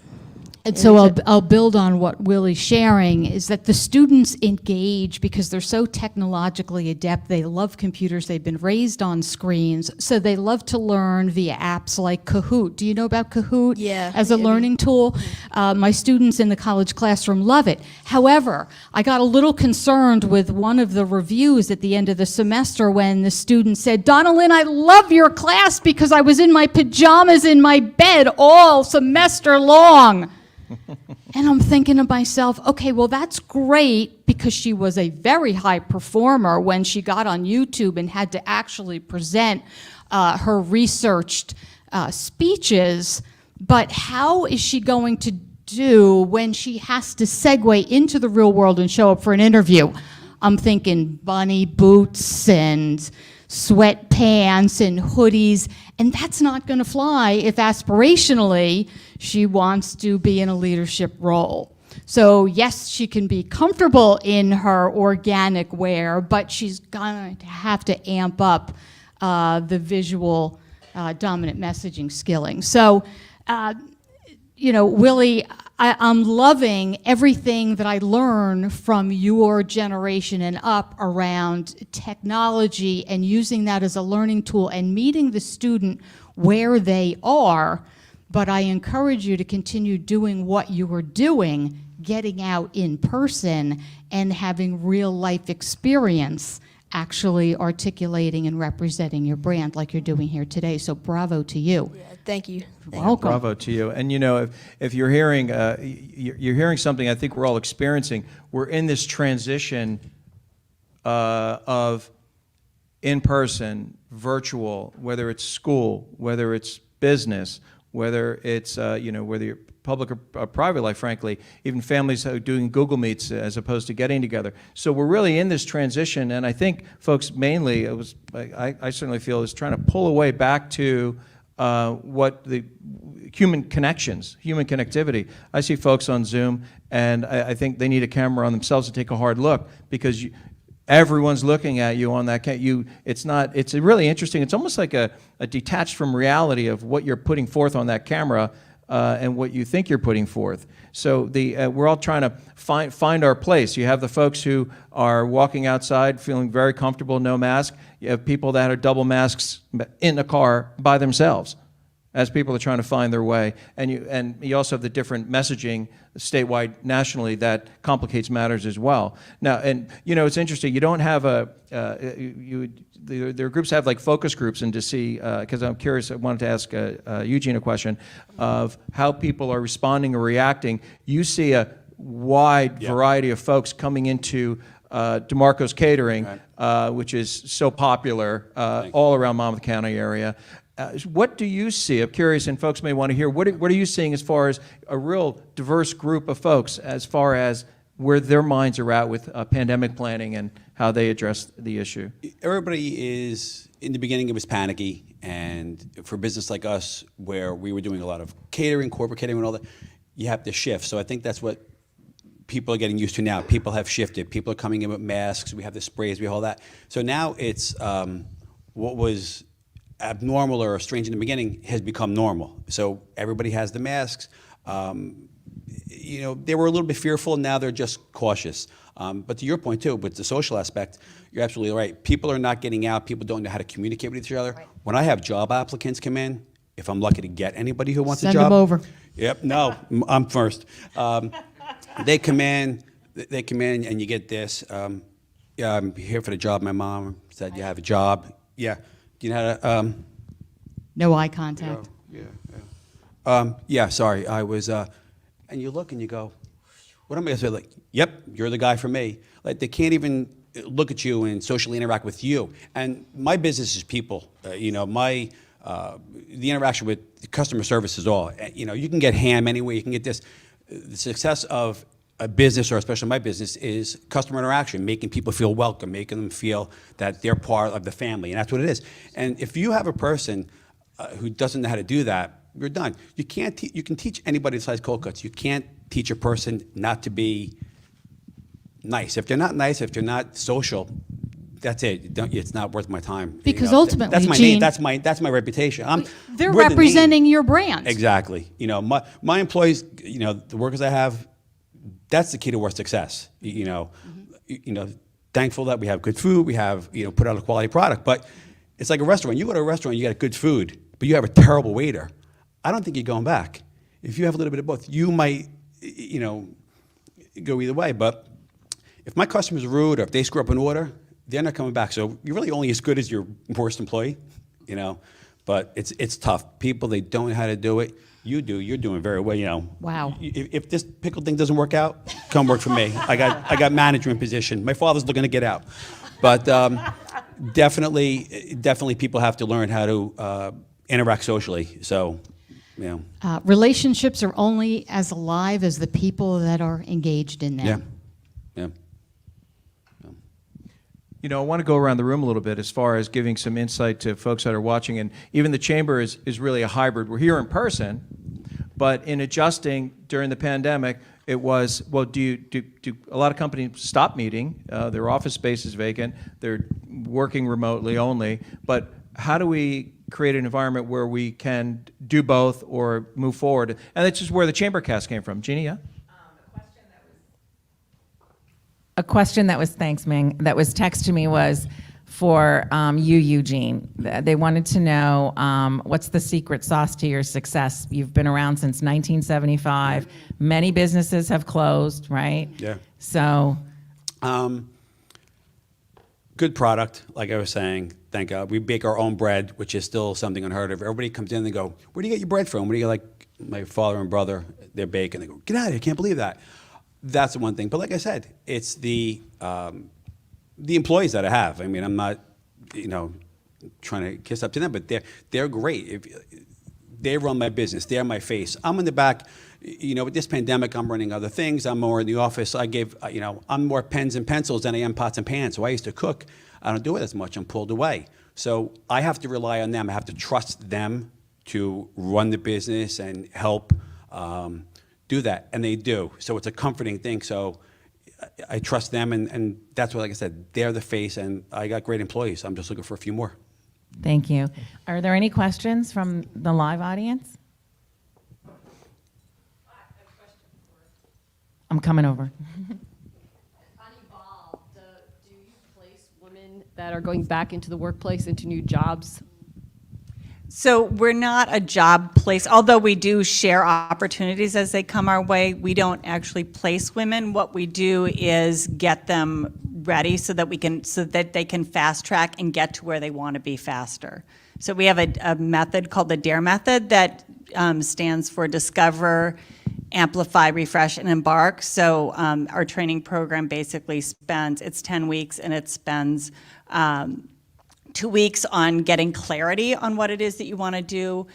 And so I'll build on what Willy's sharing, is that the students engage because they're so technologically adept. They love computers. They've been raised on screens. So they love to learn via apps like Kahoot. Do you know about Kahoot? Yeah. As a learning tool? My students in the college classroom love it. However, I got a little concerned with one of the reviews at the end of the semester when the student said, "DonnaLyn, I love your class because I was in my pajamas in my bed all semester long." And I'm thinking to myself, okay, well, that's great because she was a very high performer when she got on YouTube and had to actually present her researched speeches. But how is she going to do when she has to segue into the real world and show up for an interview? I'm thinking bunny boots and sweatpants and hoodies, and that's not going to fly if aspirationally she wants to be in a leadership role. So yes, she can be comfortable in her organic wear, but she's going to have to amp up the visual dominant messaging skilling. So, you know, Willy, I'm loving everything that I learn from your generation and up around technology and using that as a learning tool and meeting the student where they are. But I encourage you to continue doing what you were doing, getting out in person and having real life experience, actually articulating and representing your brand like you're doing here today. So bravo to you. Yeah, thank you. Welcome. Bravo to you. And you know, if you're hearing, you're hearing something I think we're all experiencing. We're in this transition of in-person, virtual, whether it's school, whether it's business, whether it's, you know, whether you're public or private life, frankly, even families doing Google Meets as opposed to getting together. So we're really in this transition, and I think folks mainly, I certainly feel, is trying to pull away back to what the human connections, human connectivity. I see folks on Zoom, and I think they need a camera on themselves to take a hard look because everyone's looking at you on that. It's really interesting. It's almost like a detached from reality of what you're putting forth on that camera and what you think you're putting forth. So we're all trying to find our place. You have the folks who are walking outside feeling very comfortable, no mask. You have people that are double masks in the car by themselves as people are trying to find their way. And you also have the different messaging statewide, nationally, that complicates matters as well. Now, and you know, it's interesting, you don't have there are groups have like focus groups, and to see, because I'm curious, I wanted to ask Eugene a question of how people are responding or reacting. You see a wide variety of folks coming into DeMarco's Catering, which is so popular all around Monmouth County area. What do you see? I'm curious, and folks may want to hear, what are you seeing as far as a real diverse group of folks as far as where their minds are at with pandemic planning and how they address the issue? Everybody is, in the beginning it was panicky, and for business like us, where we were doing a lot of catering, corporate catering and all that, you have to shift. So I think that's what people are getting used to now. People have shifted. People are coming in with masks. We have the sprays, we have all that. So now it's what was abnormal or strange in the beginning has become normal. So everybody has the masks. You know, they were a little bit fearful, now they're just cautious. But to your point too, with the social aspect, you're absolutely right. People are not getting out, people don't know how to communicate with each other. Right. When I have job applicants come in, if I'm lucky to get anybody who wants a job. Send them over. Yep, no, I'm first. They come in and you get this, yeah, I'm here for the job. My mom said you have a job. Yeah, do you know how to? No eye contact. Yeah, sorry, I was, and you look and you go, what am I gonna say? Like, yep, you're the guy for me. Like, they can't even look at you and socially interact with you. And my business is people. You know, the interaction with customer service is all. You know, you can get ham anyway, you can get this. The success of a business, or especially my business, is customer interaction, making people feel welcome, making them feel that they're part of the family, and that's what it is. And if you have a person who doesn't know how to do that, you're done. You can't. You can teach anybody to slice cold cuts. You can't teach a person not to be nice. If they're not nice, if they're not social, that's it. It's not worth my time. Because ultimately, that's my Gene, name. That's my reputation. they're we're the name. representing your brand. Exactly. My employees, the workers I have, that's the key to our success. Thankful that we have good food, we have put out a quality product. But it's like a restaurant. You go to a restaurant, you got good food, but you have a terrible waiter. I don't think you're going back. If you have a little bit of both, you might go either way. But if my customer's rude or if they screw up an order, they're not coming back. So you're really only as good as your worst employee, But it's tough. People, they don't know how to do it. You do. You're doing very well. Wow. If this pickle thing doesn't work out, come work for me. I got management position. My father's looking to get out. But definitely, people have to learn how to interact socially. So, relationships are only as alive as the people that are engaged in them. Yeah. I want to go around the room a little bit as far as giving some insight to folks that are watching. And even the Chamber is really a hybrid. We're here in person, but in adjusting during the pandemic, it was, well, do a lot of companies stop meeting? Their office space is vacant. They're working remotely only. But how do we create an environment where we can do both or move forward? And that's just where the ChamberCast came from. Jeannie, yeah? A question that was, thanks, Ming, that was texted to me was for you, Eugene. They wanted to know what's the secret sauce to your success? You've been around since 1975. Many businesses have closed, right? Yeah. So. Good product, like I was saying. Thank God. We bake our own bread, which is still something unheard of. Everybody comes in and they go, where do you get your bread from? Where do you like my father and brother, they're baking. They go, get out of here, I can't believe that. That's the one thing. But like I said, it's the employees that I have. I mean, I'm not, trying to kiss up to them, but they're great. They run my business. They're my face. I'm in the back. With this pandemic, I'm running other things. I'm more in the office. I'm more pens and pencils than I am pots and pans. So I used to cook. I don't do it as much. I'm pulled away. So I have to rely on them. I have to trust them to run the business and help do that, and they do. So it's a comforting thing. So I trust them, and that's what, like I said, they're the face, and I got great employees. I'm just looking for a few more. Thank you. Are there any questions from the live audience? I'm coming over. Do you place women that are going back into the workplace, into new jobs? So we're not a job place, although we do share opportunities as they come our way. We don't actually place women. What we do is get them ready so that they can fast track and get to where they want to be faster. So we have a method called the DARE method that stands for Discover, Amplify, Refresh, and Embark. So our training program basically it's 10 weeks, and it spends 2 weeks on getting clarity on what it is that you want to do,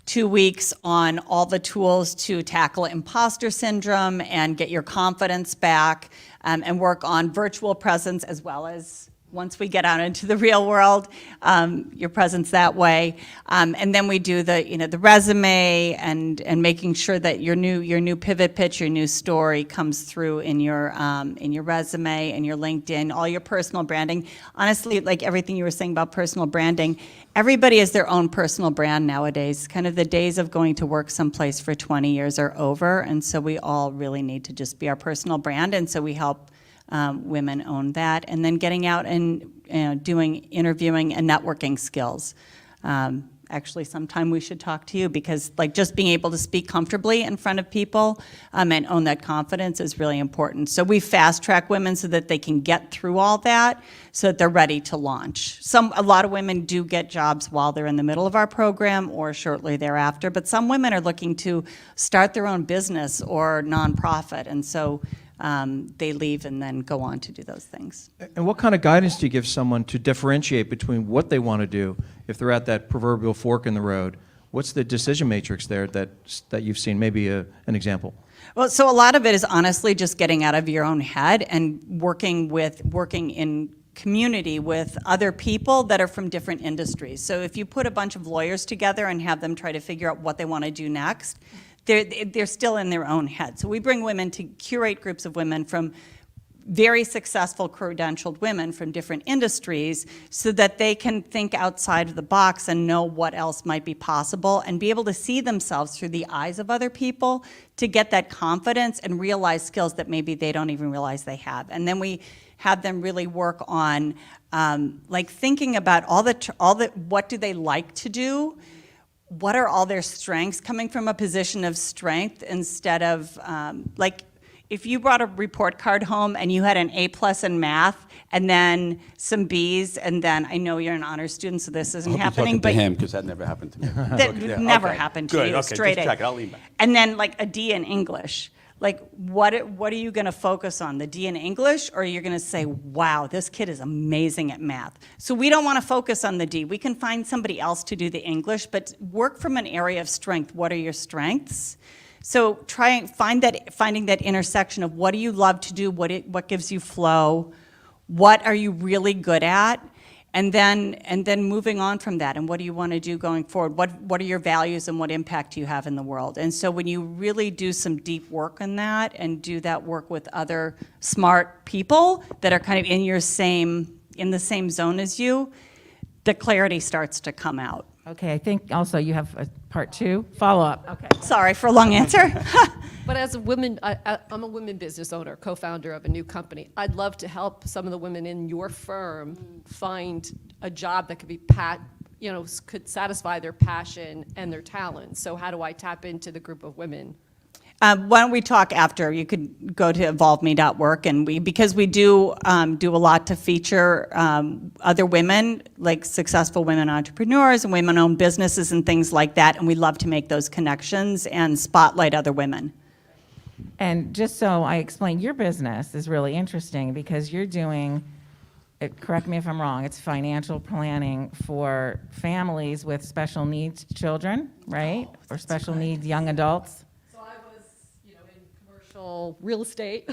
2 weeks on all the tools to tackle imposter syndrome and get your confidence back, and work on virtual presence as well as once we get out into the real world, your presence that way. And then we do the resume and making sure that your new pivot pitch, your new story comes through in your resume and your LinkedIn, all your personal branding. Honestly, like everything you were saying about personal branding, everybody has their own personal brand nowadays. Kind of the days of going to work someplace for 20 years are over, and so we all really need to just be our personal brand, and so we help women own that, and then getting out and doing interviewing and networking skills. Actually, sometime we should talk to you, because just being able to speak comfortably in front of people and own that confidence is really important. So we fast track women so that they can get through all that, so that they're ready to launch. A lot of women do get jobs while they're in the middle of our program or shortly thereafter, but some women are looking to start their own business or nonprofit, and so they leave and then go on to do those things. And what kind of guidance do you give someone to differentiate between what they want to do if they're at that proverbial fork in the road? What's the decision matrix there that you've seen? Maybe an example. Well, so a lot of it is honestly just getting out of your own head and working in community with other people that are from different industries. So if you put a bunch of lawyers together and have them try to figure out what they want to do next, they're still in their own head. So we bring women to curate groups of women from very successful credentialed women from different industries so that they can think outside of the box and know what else might be possible and be able to see themselves through the eyes of other people to get that confidence and realize skills that maybe they don't even realize they have. And then we have them really work on like thinking about all the what do they like to do, what are all their strengths, coming from a position of strength instead of like if you brought a report card home and you had an A+ in math and then some B's, and then I know you're an honor student, so this isn't happening, but but him, because that never happened to me. that Yeah, never okay. happened to Good, you. okay, Straight just A. check it, I'll lean back. And then like a D in English. Like what are you going to focus on, the D in English, or you're going to say, wow, this kid is amazing at math? So we don't want to focus on the D. We can find somebody else to do the English, but work from an area of strength. What are your strengths? So try and finding that intersection of what do you love to do, what gives you flow, what are you really good at, and then moving on from that, and what do you want to do going forward? What are your values and what impact do you have in the world? And so when you really do some deep work on that and do that work with other smart people that are kind of in the same zone as you, the clarity starts to come out. Okay, I think also you have a part 2 follow-up. Okay. Sorry for a long answer. But as a woman, I'm a women business owner, co-founder of a new company. I'd love to help some of the women in your firm find a job that could be could satisfy their passion and their talent. So how do I tap into the group of women? Why don't we talk after? You could go to evolveme.work, and because we do a lot to feature other women, like successful women entrepreneurs and women-owned businesses and things like that, and we love to make those connections and spotlight other women. And just so I explain, your business is really interesting because you're doing, correct me if I'm wrong, it's financial planning for families with special needs children, right? Or special needs young adults. So I was, in commercial real estate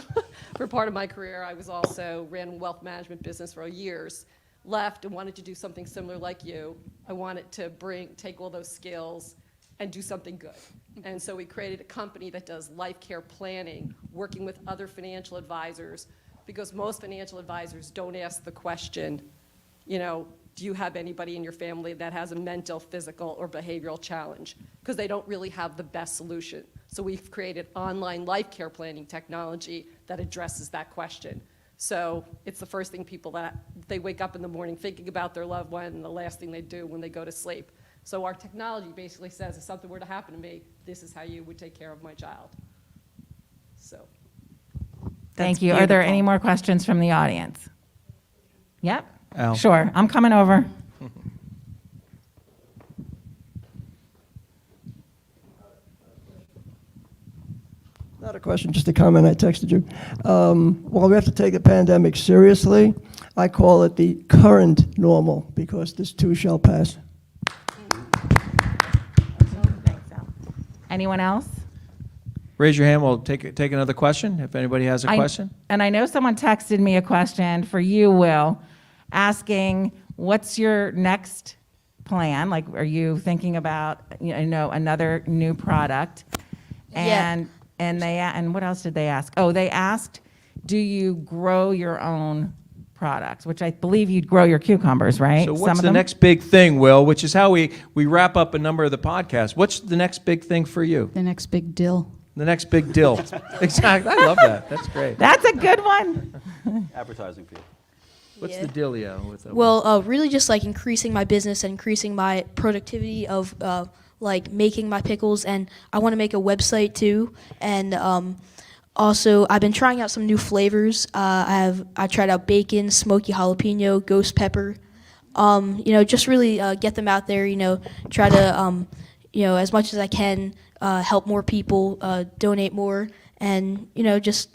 for part of my career. I was also ran a wealth management business for years. Left and wanted to do something similar like you. I wanted to take all those skills and do something good. And so we created a company that does life care planning, working with other financial advisors, because most financial advisors don't ask the question, do you have anybody in your family that has a mental, physical, or behavioral challenge? Because they don't really have the best solution. So we've created online life care planning technology that addresses that question. So it's the first thing people that they wake up in the morning thinking about their loved one, and the last thing they do when they go to sleep. So our technology basically says if something were to happen to me, this is how you would take care of my child. So. Thank you. Are there any more questions from the audience? Yep. Al. Sure. I'm coming over. Not a question, just a comment. I texted you. While we have to take the pandemic seriously, I call it the current normal because this too shall pass. Anyone else? Raise your hand. We'll take another question if anybody has a question. And I know someone texted me a question for you, Will, asking, what's your next plan? Like, are you thinking about, another new product? And and what else did they ask? Oh, they asked, do you grow your own products? Which I believe you'd grow your cucumbers, right? So what's the next big thing, Will, which is how we wrap up a number of the podcasts. What's the next big thing for you? The next big deal. The next big deal. Exactly. I love that. That's great. That's a good one. Advertising for you. What's the dealio with that? Well, really just like increasing my business and increasing my productivity of like making my pickles, and I want to make a website too. And also, I've been trying out some new flavors. I tried out bacon, smoky jalapeno, ghost pepper. Just really get them out there. Try to as much as I can help more people, donate more, and just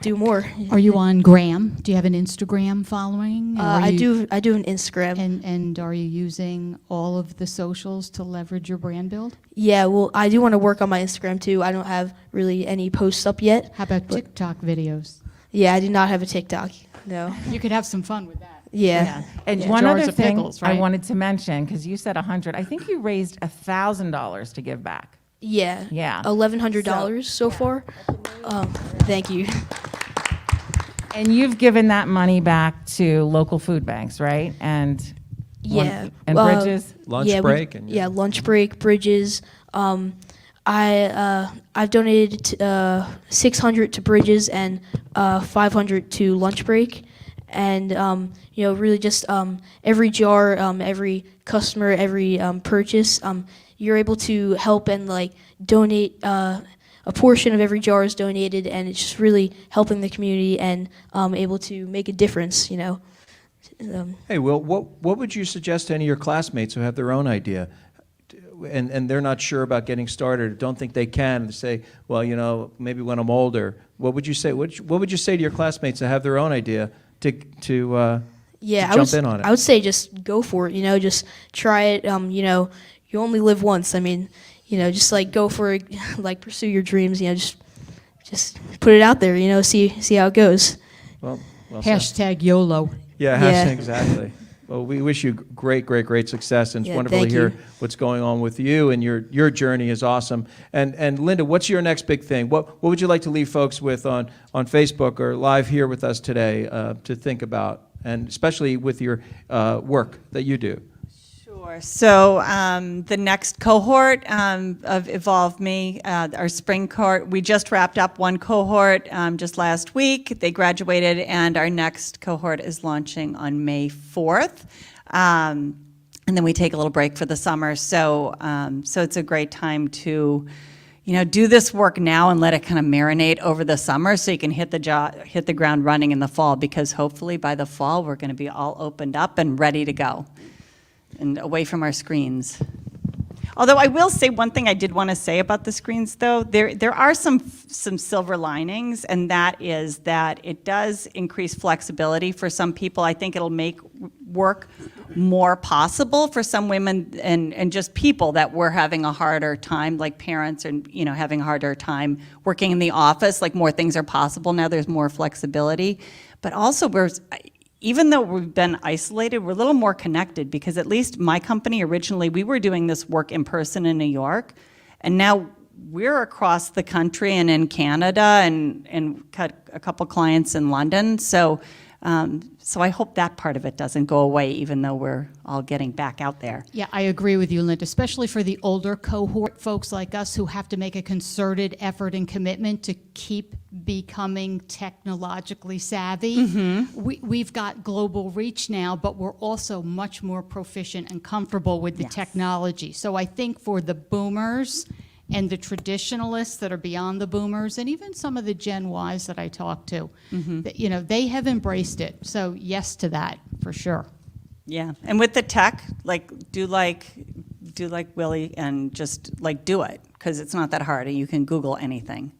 do more. Are you on Gram? Do you have an Instagram following? I do an Instagram. And are you using all of the socials to leverage your brand build? Yeah, well, I do want to work on my Instagram too. I don't have really any posts up yet. How about TikTok videos? Yeah, I do not have a TikTok. No. You could have some fun with that. Yeah. And one Jars other of thing pickles, I right? wanted to mention, because you said 100, I think you raised $1,000 to give back. Yeah. Yeah. $1,100 so far. Thank you. And you've given that money back to local food banks, right? And Yeah. and bridges. Lunch break and lunch break, bridges. I've donated 600 to bridges and 500 to lunch break, and really just every jar, every customer, every purchase, you're able to help and like donate. A portion of every jar is donated, and it's just really helping the community and able to make a difference. Hey, Will, what would you suggest to any of your classmates who have their own idea, and they're not sure about getting started, or don't think they can, and say, well, maybe when I'm older, what would you say? What would you say to your classmates that have their own idea to jump in on it? I would say just go for it. Just try it. You only live once. I mean, just like go for it, like pursue your dreams. Just put it out there. See how it goes. Well Hashtag YOLO. Yeah, exactly. Well, we wish you great success, and it's wonderful to hear what's going on with you, and your journey is awesome. And Linda, what's your next big thing? What would you like to leave folks with on Facebook or live here with us today to think about, and especially with your work that you do? Sure. So the next cohort of Evolve Me, our spring cohort, we just wrapped up one cohort just last week. They graduated, and our next cohort is launching on May 4th. And then we take a little break for the summer. So it's a great time to do this work now and let it kind of marinate over the summer so you can hit the ground running in the fall, because hopefully by the fall we're going to be all opened up and ready to go and away from our screens. Although I will say one thing I did want to say about the screens, though, there are some silver linings, and that is that it does increase flexibility for some people. I think it'll make work more possible for some women and just people that were having a harder time, like parents, and having a harder time working in the office. Like, more things are possible now. There's more flexibility, but also even though we've been isolated, we're a little more connected, because at least my company originally, we were doing this work in person in New York, and now we're across the country and in Canada, and got a couple clients in London. So I hope that part of it doesn't go away, even though we're all getting back out there. Yeah, I agree with you, Linda, especially for the older cohort folks like us who have to make a concerted effort and commitment to keep becoming technologically savvy. We've got global reach now, but we're also much more proficient and comfortable with the technology. So I think for the boomers and the traditionalists that are beyond the boomers, and even some of the Gen Ys that I talk to, that, they have embraced it. So yes to that, for sure. Yeah, and with the tech, do like Willy, and just do it, because it's not that hard, and you can Google anything.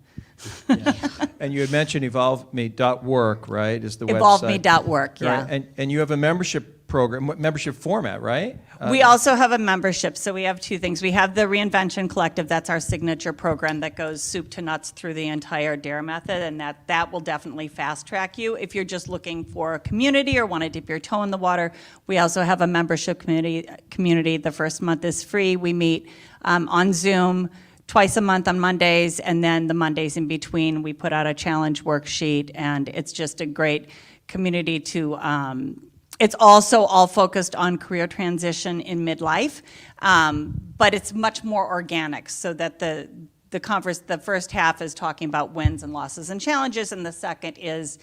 And you had mentioned evolveme.work, right? Is the website. Evolveme.work, yeah. Right? And you have a membership program, membership format, right? We also have a membership, so we have two things. We have the Reinvention Collective, that's our signature program that goes soup to nuts through the entire DARE method, and that will definitely fast track you. If you're just looking for a community or want to dip your toe in the water, we also have a membership community. The first month is free. We meet on Zoom twice a month on Mondays, and then the Mondays in between, we put out a challenge worksheet, and it's just a great community to, it's also all focused on career transition in midlife, but it's much more organic, so that the first half is talking about wins and losses and challenges, and the second is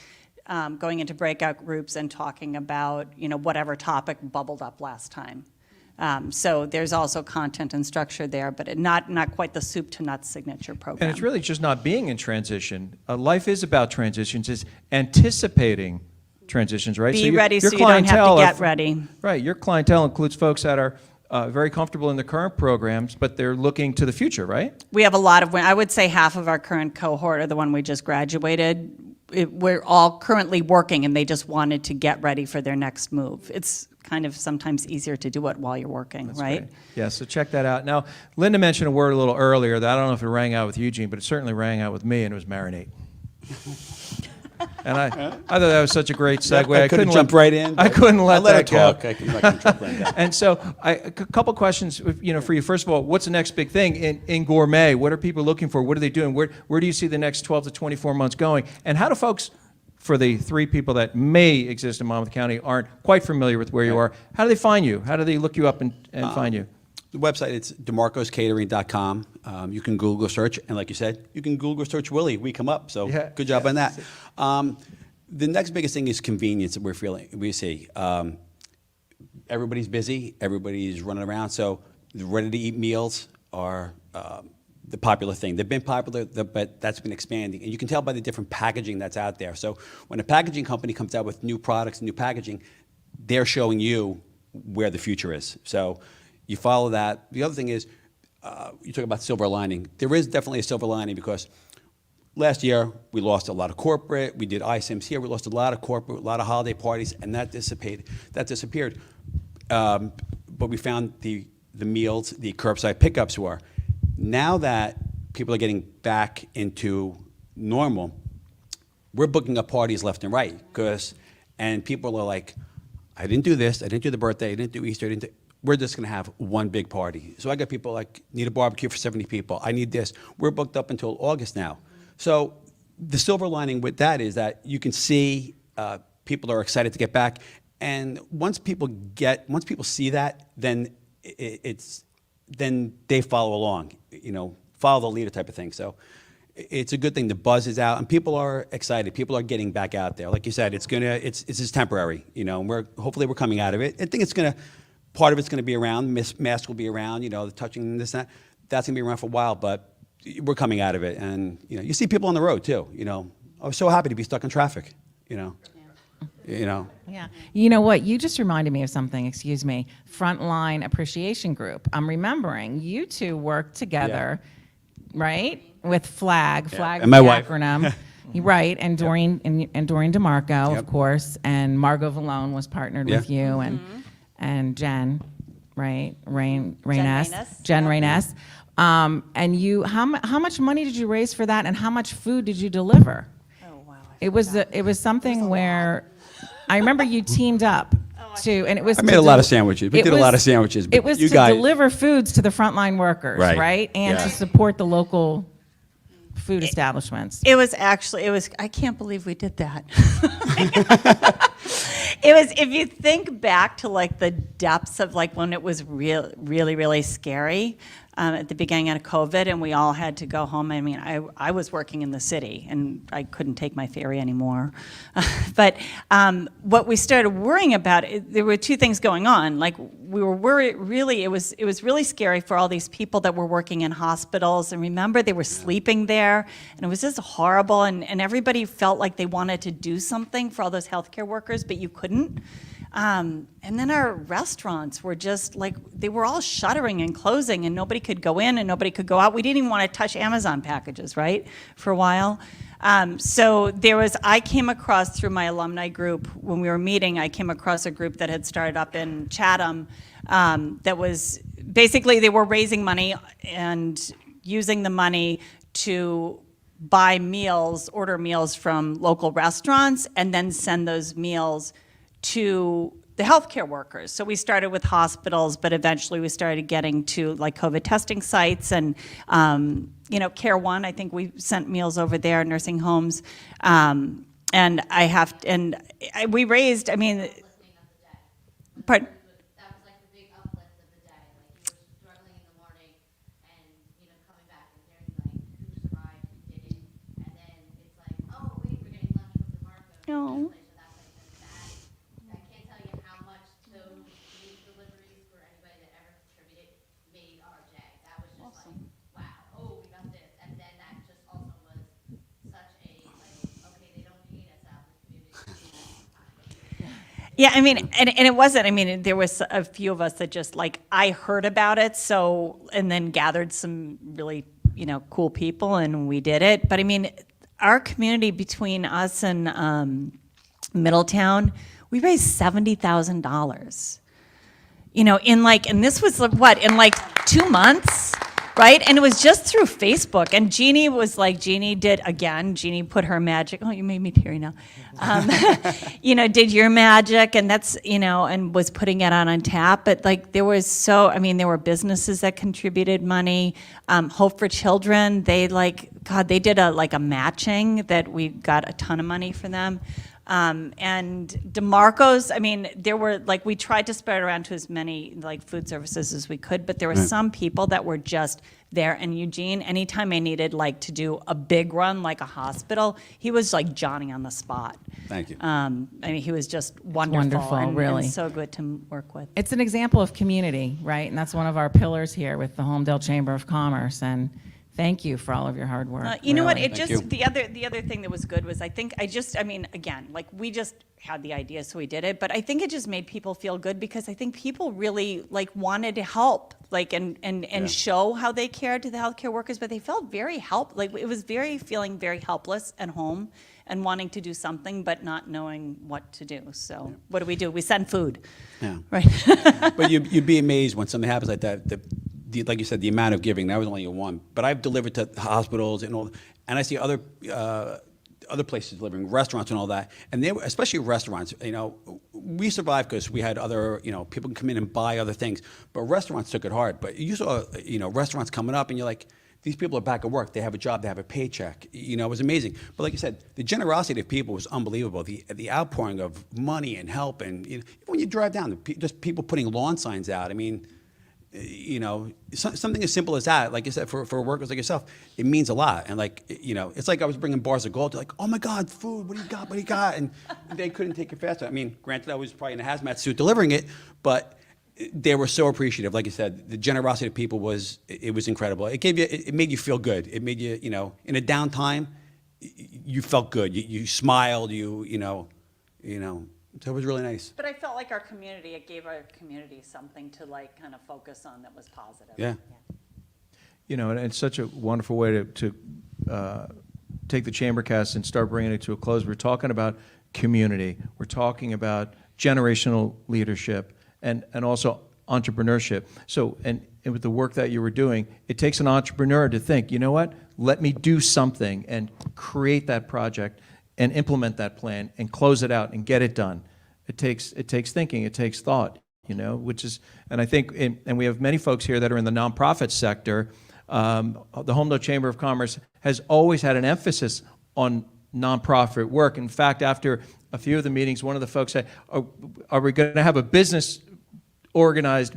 going into breakout groups and talking about, whatever topic bubbled up last time. So there's also content and structure there, but not quite the soup to nuts signature program. And it's really just not being in transition. Life is about transitions. It's anticipating transitions, right? Be ready so you don't have to get ready. Right. Your clientele includes folks that are very comfortable in the current programs, but they're looking to the future, right? We have a lot of, I would say half of our current cohort, or the one we just graduated, we're all currently working, and they just wanted to get ready for their next move. It's kind of sometimes easier to do it while you're working, right? Great. Yeah, so check that out. Now, Linda mentioned a word a little earlier that I don't know if it rang out with Eugene, but it certainly rang out with me, and it was marinate. And I thought that was such a great segue. I couldn't jump right in. I couldn't let that go. I can jump right down. And so, a couple questions, for you. First of all, what's the next big thing in gourmet? What are people looking for? What are they doing? Where do you see the next 12 to 24 months going? And how do folks for the 3 people that may exist in Monmouth County aren't quite familiar with where you are, how do they find you? How do they look you up and find you? The website, it's demarcoscatering.com. You can Google search, and like you said, you can Google search Willy. We come up, so good job on that. The next biggest thing is convenience that we see. Everybody's busy, everybody's running around, so the ready-to-eat meals are the popular thing. They've been popular, but that's been expanding. And you can tell by the different packaging that's out there. So when a packaging company comes out with new products and new packaging, they're showing you where the future is. So you follow that. The other thing is, you talk about silver lining. There is definitely a silver lining because last year we lost a lot of corporate. We did ISIMs here. We lost a lot of corporate, a lot of holiday parties, and that disappeared. But we found the meals, the curbside pickups were. Now that people are getting back into normal, we're booking up parties left and right and people are like, I didn't do this, I didn't do the birthday, I didn't do Easter, we're just gonna have one big party. So I got people like, need a barbecue for 70 people, I need this. We're booked up until August now. So the silver lining with that is that you can see people are excited to get back. And once people see that, then then they follow along, follow the leader type of thing. So it's a good thing. The buzz is out, and people are excited. People are getting back out there. Like you said, it's just temporary, and hopefully we're coming out of it. I think part of it's gonna be around. Masks will be around, the touching this, that. That's gonna be around for a while, but we're coming out of it. And you see people on the road too. I was so happy to be stuck in traffic. Yeah. You know what? You just reminded me of something, excuse me. Frontline Appreciation Group. I'm remembering you two worked together, right? With FLAG. FLAG and my wife. acronym. Right, and Doreen DeMarco, of course, and Margot Vallone was partnered with you, and Jen, right? Jen Raines. And you, how much money did you raise for that, and how much food did you deliver? Oh wow! It was something where I remember you teamed up and it was. I made a lot of sandwiches. We did a lot of sandwiches. But it was to deliver foods to the frontline workers, right? And to support the local food establishments. It was, I can't believe we did that. It was, if you think back to like the depths of like when it was really scary at the beginning of COVID and we all had to go home. I mean, I was working in the city and I couldn't take my ferry anymore. But what we started worrying about, there were 2 things going on. Like we were worried, really, it was really scary for all these people that were working in hospitals. And remember, they were sleeping there and it was just horrible. And everybody felt like they wanted to do something for all those healthcare workers, but you couldn't. And then our restaurants were just like, they were all shuttering and closing and nobody could go in and nobody could go out. We didn't even want to touch Amazon packages, right, for a while. So I came across through my alumni group, when we were meeting, I came across a group that had started up in Chatham that was, basically they were raising money and using the money to buy meals, order meals from local restaurants and then send those meals to the healthcare workers. So we started with hospitals, but eventually we started getting to like COVID testing sites and, Care One, I think we sent meals over there, nursing homes. We raised, pardon? No. I can't tell you how much those meat deliveries for anybody that ever contributed made our day. That was just awesome. Like, wow, oh, we got this. And then that just also was such a, like, okay, they don't hate us out in the community. Yeah, and it wasn't, there was a few of us that just like, I heard about it, and then gathered some really, cool people and we did it. But our community between us and Middletown, we raised $70,000. And this was what, in like 2 months, right? And it was just through Facebook. And Jeannie put her magic. Oh, you made me teary now. Did your magic, and that's, and was putting it on tap. But like, there were businesses that contributed money. Hope for Children, they did a matching that we got a ton of money for them. And DeMarco's, we tried to spread it around to as many food services as we could, but there were some people that were just there. And Eugene, anytime I needed to do a big run, like a hospital, he was Johnny on the spot. Thank you. He was just wonderful, and, really. and so good to work with. It's an example of community, right? And that's one of our pillars here with the Holmdel Chamber of Commerce. And thank you for all of your hard work. You know what? really. The other thing that was good was we just had the idea, so we did it. But I think it just made people feel good because I think people really wanted to help, and show how they cared to the healthcare workers. But they felt very it was feeling very helpless at home and wanting to do something, but not knowing what to do. So what do? We send food. Yeah. Right. But you'd be amazed when something happens like that. Like you said, the amount of giving, that was only one. But I've delivered to hospitals and all, and I see other places delivering, restaurants and all that. And they were, especially restaurants, we survived because we had other, people can come in and buy other things. But restaurants took it hard. But you saw, restaurants coming up and you're like, these people are back at work. They have a job. They have a paycheck. It was amazing. But like you said, the generosity of people was unbelievable. The outpouring of money and help. And when you drive down, just people putting lawn signs out. Something as simple as that, like you said, for workers like yourself, it means a lot. And it's like I was bringing bars of gold. They're like, oh my God, food, what do you got, what do you got? And they couldn't take it faster. Granted, I was probably in a hazmat suit delivering it, but they were so appreciative. Like you said, the generosity of people was incredible. It made you feel good. It made you, in a downtime, you felt good. You smiled, so it was really nice. But I felt like it gave our community something to kind of focus on that was positive. Yeah. And it's such a wonderful way to take the ChamberCast and start bringing it to a close. We're talking about community. We're talking about generational leadership and also entrepreneurship. So, and with the work that you were doing, it takes an entrepreneur to think, you know what, let me do something and create that project and implement that plan and close it out and get it done. It takes thinking, it takes thought, which is, and I think, and we have many folks here that are in the nonprofit sector. The Holmdel Chamber of Commerce has always had an emphasis on nonprofit work. In fact, after a few of the meetings, one of the folks said, are we going to have a business organized,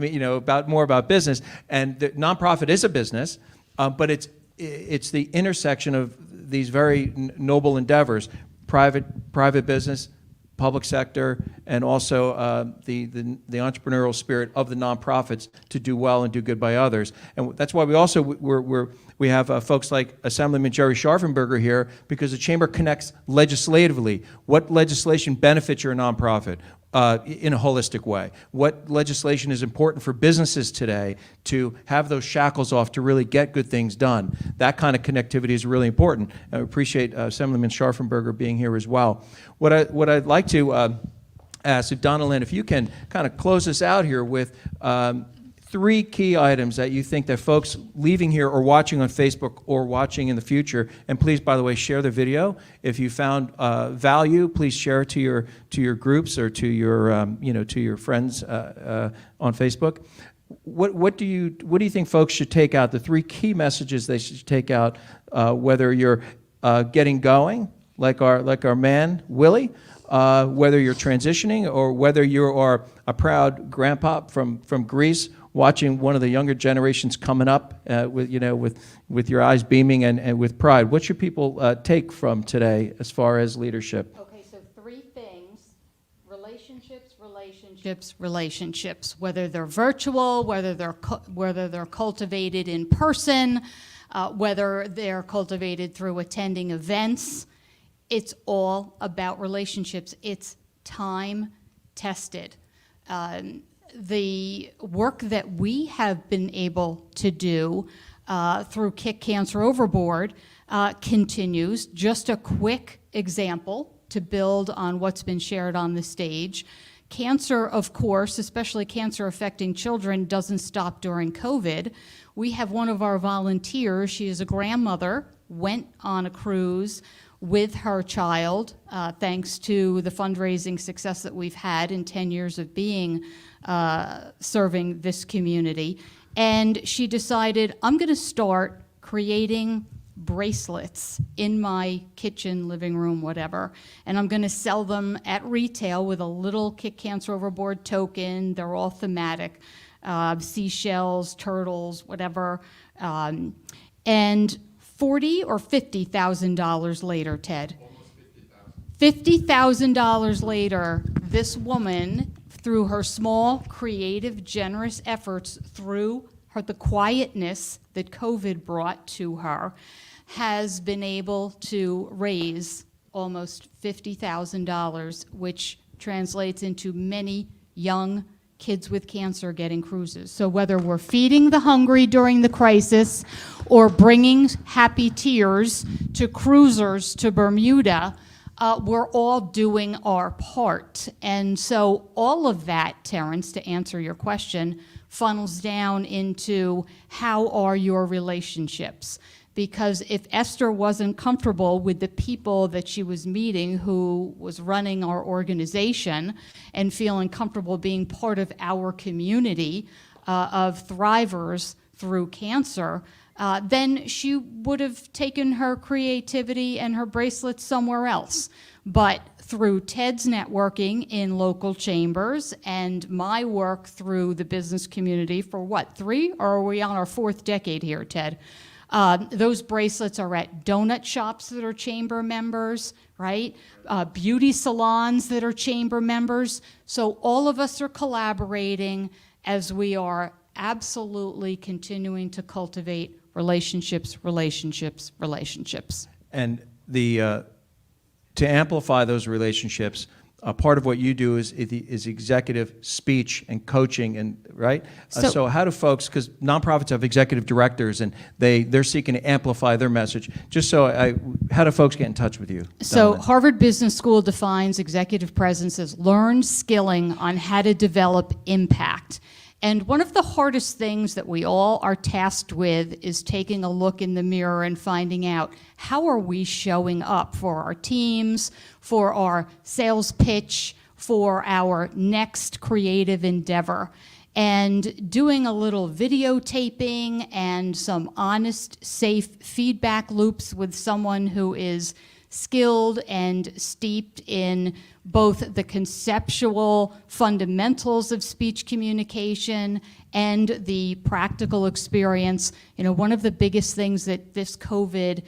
more about business? And the nonprofit is a business, but it's the intersection of these very noble endeavors, private business, public sector, and also the entrepreneurial spirit of the nonprofits to do well and do good by others. And that's why we also we have folks like Assemblyman Jerry Scharfenberger here, because the Chamber connects legislatively. What legislation benefits your nonprofit in a holistic way? What legislation is important for businesses today to have those shackles off to really get good things done? That kind of connectivity is really important. I appreciate Assemblyman Scharfenberger being here as well. What I'd like to ask DonnaLyn, if you can kind of close us out here with 3 key items that you think that folks leaving here or watching on Facebook or watching in the future, and please, by the way, share the video. If you found value, please share it to your groups or to your to your friends on Facebook. What do you think folks should take out? The 3 key messages they should take out, whether you're getting going, like our man Willy, whether you're transitioning, or whether you are a proud grandpa from Greece, watching one of the younger generations coming up with your eyes beaming and with pride. What should people take from today as far as leadership? Okay, so 3 things: relationships, whether they're virtual, whether they're cultivated in person, whether they're cultivated through attending events. It's all about relationships. It's time tested. The work that we have been able to do through Kick Cancer Overboard continues. Just a quick example to build on what's been shared on the stage. Cancer, of course, especially cancer affecting children, doesn't stop during COVID. We have one of our volunteers, she is a grandmother, went on a cruise with her child, thanks to the fundraising success that we've had in 10 years of being serving this community. And she decided, I'm going to start creating bracelets in my kitchen, living room, whatever, and I'm going to sell them at retail with a little Kick Cancer Overboard token. They're all thematic, seashells, turtles, whatever, and $40,000 or $50,000 later, Ted. $50,000 later, this woman, through her small, creative, generous efforts, through the quietness that COVID brought to her, has been able to raise almost $50,000, which translates into many young kids with cancer getting cruises. So whether we're feeding the hungry during the crisis or bringing happy tears to cruisers to Bermuda, we're all doing our part. And so all of that, Terrence, to answer your question, funnels down into how are your relationships? Because if Esther wasn't comfortable with the people that she was meeting who was running our organization and feeling comfortable being part of our community of thrivers through cancer, then she would have taken her creativity and her bracelets somewhere else. But through Ted's networking in local chambers and my work through the business community for what, 3? Or are we on our 4th decade here, Ted? Those bracelets are at donut shops that are chamber members, right? Beauty salons that are chamber members. So all of us are collaborating as we are absolutely continuing to cultivate relationships. And to amplify those relationships, part of what you do is executive speech and coaching, and right. So how do folks? Because nonprofits have executive directors, and they're seeking to amplify their message. Just so, how do folks get in touch with you? So DonnaLyn? Harvard Business School defines executive presence as learned skilling on how to develop impact. And one of the hardest things that we all are tasked with is taking a look in the mirror and finding out how are we showing up for our teams, for our sales pitch, for our next creative endeavor. And doing a little videotaping and some honest, safe feedback loops with someone who is skilled and steeped in both the conceptual fundamentals of speech communication and the practical experience. You know, one of the biggest things that this COVID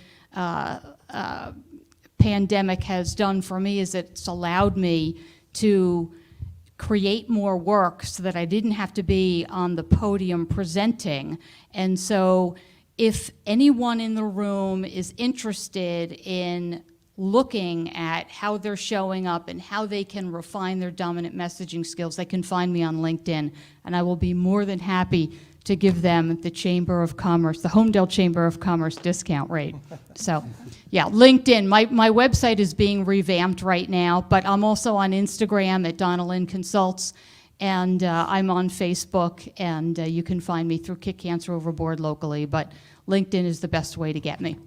pandemic has done for me is it's allowed me to create more work so that I didn't have to be on the podium presenting. And so if anyone in the room is interested in looking at how they're showing up and how they can refine their dominant messaging skills, they can find me on LinkedIn, and I will be more than happy to give them the Chamber of Commerce, the Holmdel Chamber of Commerce discount rate. So, yeah, LinkedIn. My website is being revamped right now, but I'm also on Instagram at DonnaLyn Consults, and I'm on Facebook, and you can find me through Kick Cancer Overboard locally, but LinkedIn is the best way to get me.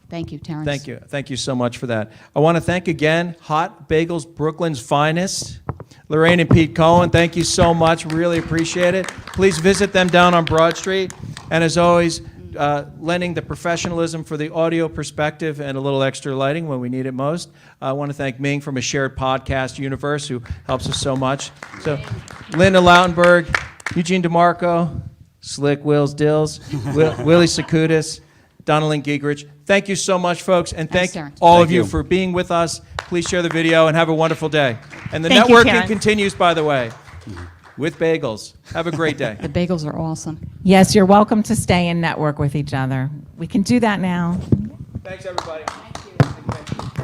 Thank you, Terrence. Thank you. Thank you so much for that. I want to thank again Hot Bagels, Brooklyn's finest. Lorraine and Pete Cohen, thank you so much. Really appreciate it. Please visit them down on Broad Street. And as always, lending the professionalism for the audio perspective and a little extra lighting when we need it most. I want to thank Ming from a shared podcast universe who helps us so much. So Linda Lautenberg, Eugene DeMarco, Slick Wills Dills, Willy Sakoutis, DonnaLyn Geigerich. Thank you so much, folks, and thank all of you for being with us. Please share the video and have a wonderful day. And the networking continues, by the way, with bagels. Have a great day. The bagels are awesome. Yes, you're welcome to stay and network with each other. We can do that now. Thanks, everybody. Thank you.